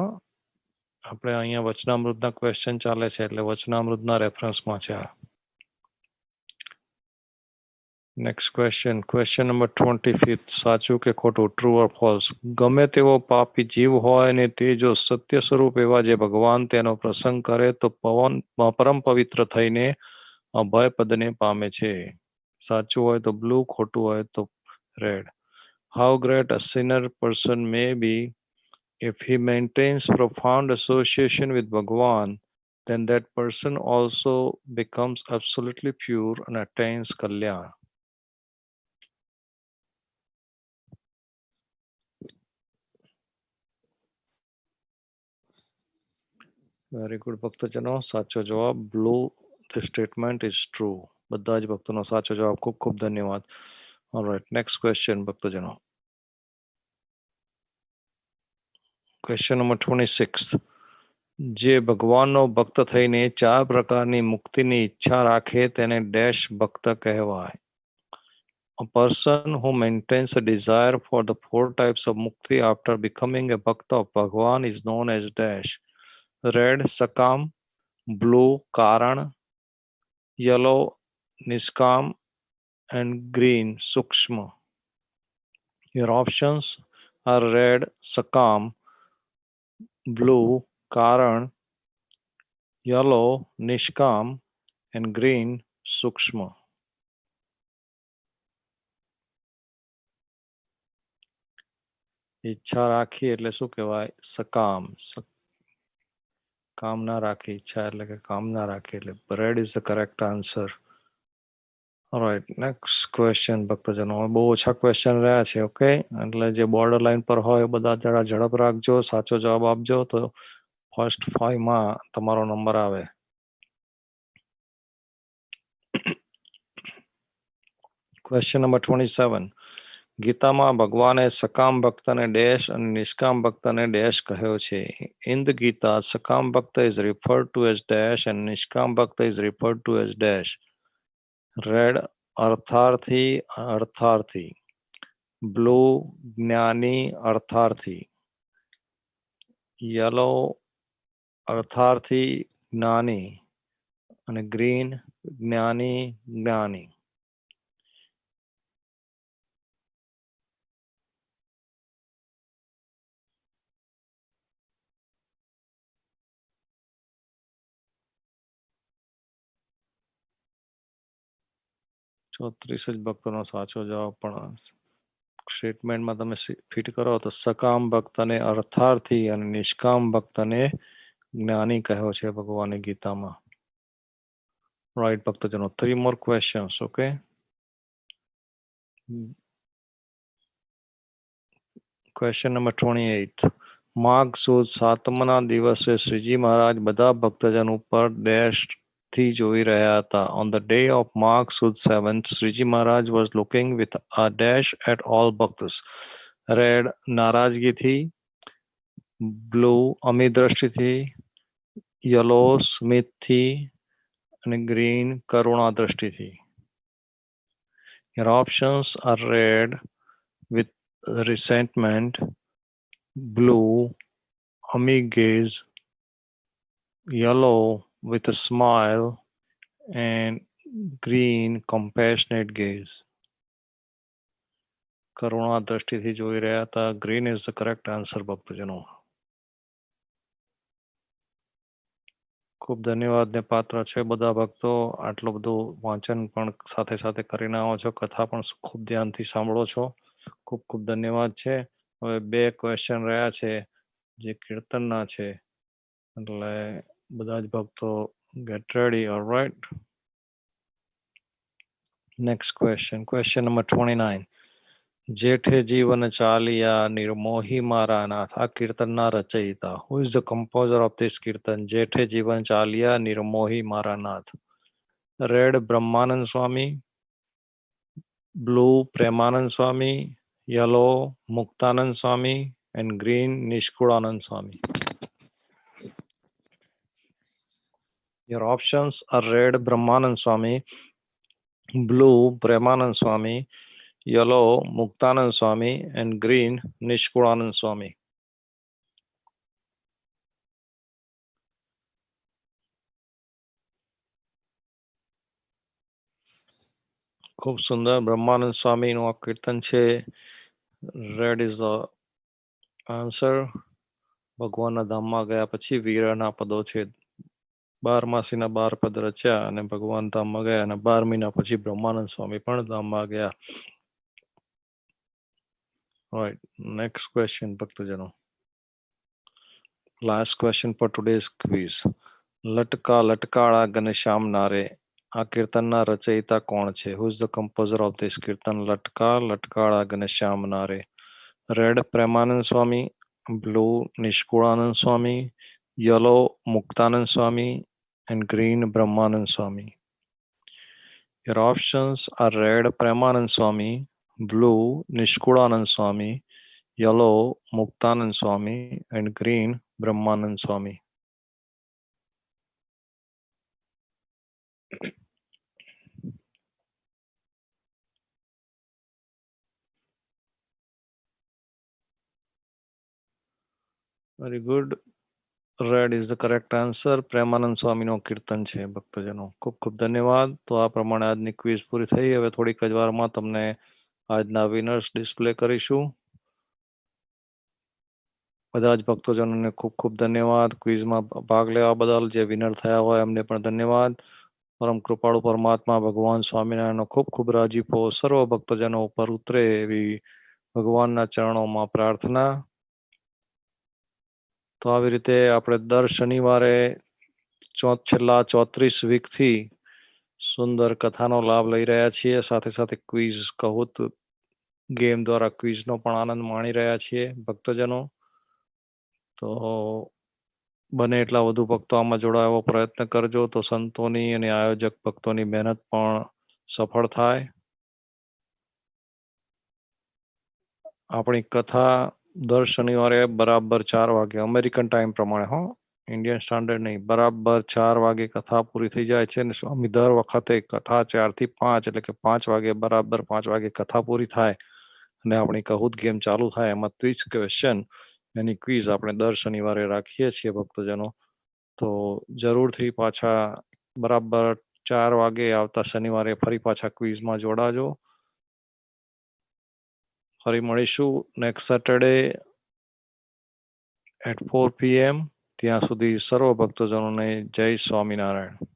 આપણે અહીંયા વચનામૃતના question ચાલે છે એટલે વચનામૃતના રેફરન્સમાં છે. Next question. Question number 25th. સાચું કે ખોટું? True or false? ગમે તેવો પાપી જીવ હોય ને તે જો સત્ય સ્વરૂપ એવા જે ભગવાન તેનો પ્રસંગ કરે તો પરમ પવિત્ર થઈને અભય પદને પામે છે. સાચું હોય તો બ્લુ, ખોટું હોય તો red. How great a sinner person may be, if he maintains profound association with Bhagwan, then that person also becomes absolutely pure and attains Kalyan. Very good ભક્તજનો, સાચો જવાબ blue the statement is true. બધા જ ભક્તોનો સાચો જવાબ. ખૂબ ખૂબ ધન્યવાદ. ઓલરાઈટ, નેક્સ્ટ ક્વેશ્ચન ભક્તજનો. Question number 26. જે ભગવાનનો ભક્ત થઈને 4 પ્રકારની મુક્તિની ઈચ્છા રાખે તેને ડેશ ભક્ત કહેવાય. A person who maintains a desire for the 4 types of mukti after becoming a bhakta of Bhagwan is known as dash. Red, Sakam; blue, Karan; yellow, Niskam; and green, Sukshma. Your options are red, Sakam; blue, Karan; yellow, Nishkam; and green, Sukshma. ઈચ્છા રાખી એટલે શું કહેવાય? સકામ. કામના રાખી, ઈચ્છા એટલે કે કામના રાખી, એટલે red is the correct answer. Alright, next question ભક્તજનો. બહુ ઓછા ક્વેશ્ચન રહ્યા છે, ઓકે? એટલે જે બોર્ડર લાઈન પર હોય બધા જરા ઝડપ રાખજો, સાચો જવાબ આપજો તો ફર્સ્ટ 5 માં તમારો નંબર આવે. Question number 27. ગીતામાં ભગવાને સકામ ભક્તને ડેશ અને નિષ્કામ ભક્તને ડેશ કહ્યો છે. ઇન ધ ગીતા, સકામ ભક્ત is referred to as dash and નિષ્કામ ભક્ત is referred to as dash. Red artharthi, artharthi. Blue gyani, artharthi. Yellow અર્થાર્થી, જ્ઞાની. અને ગ્રીન જ્ઞાની, જ્ઞાની. ચોત્રીસ જ ભક્તોનો સાચો જવાબ, પણ સ્ટેટમેન્ટમાં તમે ફિટ કરો તો સકામ ભક્તને અર્થાર્થી અને નિષ્કામ ભક્તને જ્ઞાની કહ્યો છે ભગવાને ગીતામાં. રાઈટ ભક્તજનો, 3 more questions, okay? Question number 28. Magh સુદ 7મના દિવસે શ્રીજી મહારાજ બધા ભક્તજન ઉપર ડેશ થી જોઈ રહ્યા હતા. On the day of Magh Sud 7th, Sriji Maharaj was looking with a dash at all bhaktas. Red નારાજગીથી, blue અમિદ્રષ્ટિથી, yellow સ્મિતથી અને green કરુણા દ્રષ્ટિથી. Your options are red with resentment, blue amid gaze, yellow with a smile, and green compassionate gaze. કરુણા દ્રષ્ટિથી જોઈ રહ્યા હતા. Green is the correct answer ભક્તજનો. ખૂબ ધન્યવાદને પાત્ર છે બધા ભક્તો. આટલું બધું વાંચન પણ સાથે સાથે કરીને આવો છો, કથા પણ ખૂબ ધ્યાનથી સાંભળો છો. ખૂબ ખૂબ ધન્યવાદ છે. હવે 2 ક્વેશ્ચન રહ્યા છે જે કીર્તનના છે, એટલે બધા જ ભક્તો get ready. All right, next question. Question number 29. જેઠે જીવન ચાલિયા નિર્મોહી મારા નાથ. આ કીર્તનના રચયિતા. Who is the composer of this kirtan? જેઠે જીવન ચાલિયા નિર્મોહી મારા નાથ. Red Brahmanand Swami, blue Premanand Swami, yellow Muktanand Swami, and green Nishkulanand Swami. Your options are red Brahmanand Swami, blue Premanand Swami, yellow Muktanand Swami, and green Nishkulanand Swami. ખૂબ સુંદર બ્રહ્માનંદ સ્વામીનું આ કીર્તન છે. Red is the answer. ભગવાનના ધામમાં ગયા પછી વીરના પદો છે. 12 માસીના 12 પદ રચ્યા અને ભગવાન ધામમાં ગયા, અને 12 મહિના પછી બ્રહ્માનંદ સ્વામી પણ ધામમાં ગયા. Right, next question ભક્તજનો. Last question for today's quiz. લટકા લટકાળા ઘનશ્યામ નારે. આ કીર્તનના રચયિતા કોણ છે? Who is the composer of this કીર્તન? લટકા લટકાળા ઘનશ્યામ નારે. Red Premanand Swami, blue Nishkulanand Swami, yellow Muktanand Swami, and green Brahmanand Swami. Your options are red Premanand Swami, blue Nishkudanand Swami, yellow Muktanand Swami, and green Brahmanand Swami. Very good. Red is the correct answer. Premanand સ્વામીનો કીર્તન છે ભક્તજનો. ખૂબ ખૂબ ધન્યવાદ. તો આ પ્રમાણે આજની ક્વિઝ પૂરી થઈ. હવે થોડીક જ વારમાં તમને આજના વિનર્સ ડિસ્પ્લે કરીશું. બધા જ ભક્તજનોને ખૂબ ખૂબ ધન્યવાદ. ક્વિઝમાં ભાગ લેવા બદલ જે વિનર થયા હોય એમને પણ ધન્યવાદ. પરમ કૃપાળુ પરમાત્મા ભગવાન સ્વામિનારાયણનો ખૂબ ખૂબ રાજીપો સર્વ ભક્તજનો ઉપર ઉતરે એવી ભગવાનના ચરણોમાં પ્રાર્થના. તો આવી રીતે આપણે દર શનિવારે છેલ્લા 34 વીકથી સુંદર કથાનો લાભ લઈ રહ્યા છીએ. સાથે સાથે ક્વિઝ કહુત ગેમ દ્વારા ક્વિઝનો પણ આનંદ માણી રહ્યા છીએ ભક્તજનો. તો બને એટલા વધુ ભક્તો આમાં જોડાવા પ્રયત્ન કરજો તો સંતોની અને આયોજક ભક્તોની મહેનત પણ સફળ થાય. આપણી કથા દર શનિવારે બરાબર 4 વાગે અમેરિકન ટાઈમ પ્રમાણે, હો, ઇન્ડિયન સ્ટાન્ડર્ડ નહીં, બરાબર 4 વાગે કથા પૂરી થઈ જાય છે. અને સ્વામી દર વખતે કથા 4 થી 5 એટલે કે 5 વાગે બરાબર 5 વાગે કથા પૂરી થાય અને આપણી કહુત ગેમ ચાલુ થાય. એમાં 30 ક્વેશ્ચન એની ક્વિઝ આપણે દર શનિવારે રાખીએ છીએ ભક્તજનો. તો જરૂરથી પાછા બરાબર 4 વાગે આવતા શનિવારે ફરી પાછા ક્વિઝમાં જોડાજો. ફરી મળીશું નેક્સ્ટ સેટરડે એટ 4 PM. ત્યાં સુધી સર્વ ભક્તજનોને જય સ્વામિનારાયણ.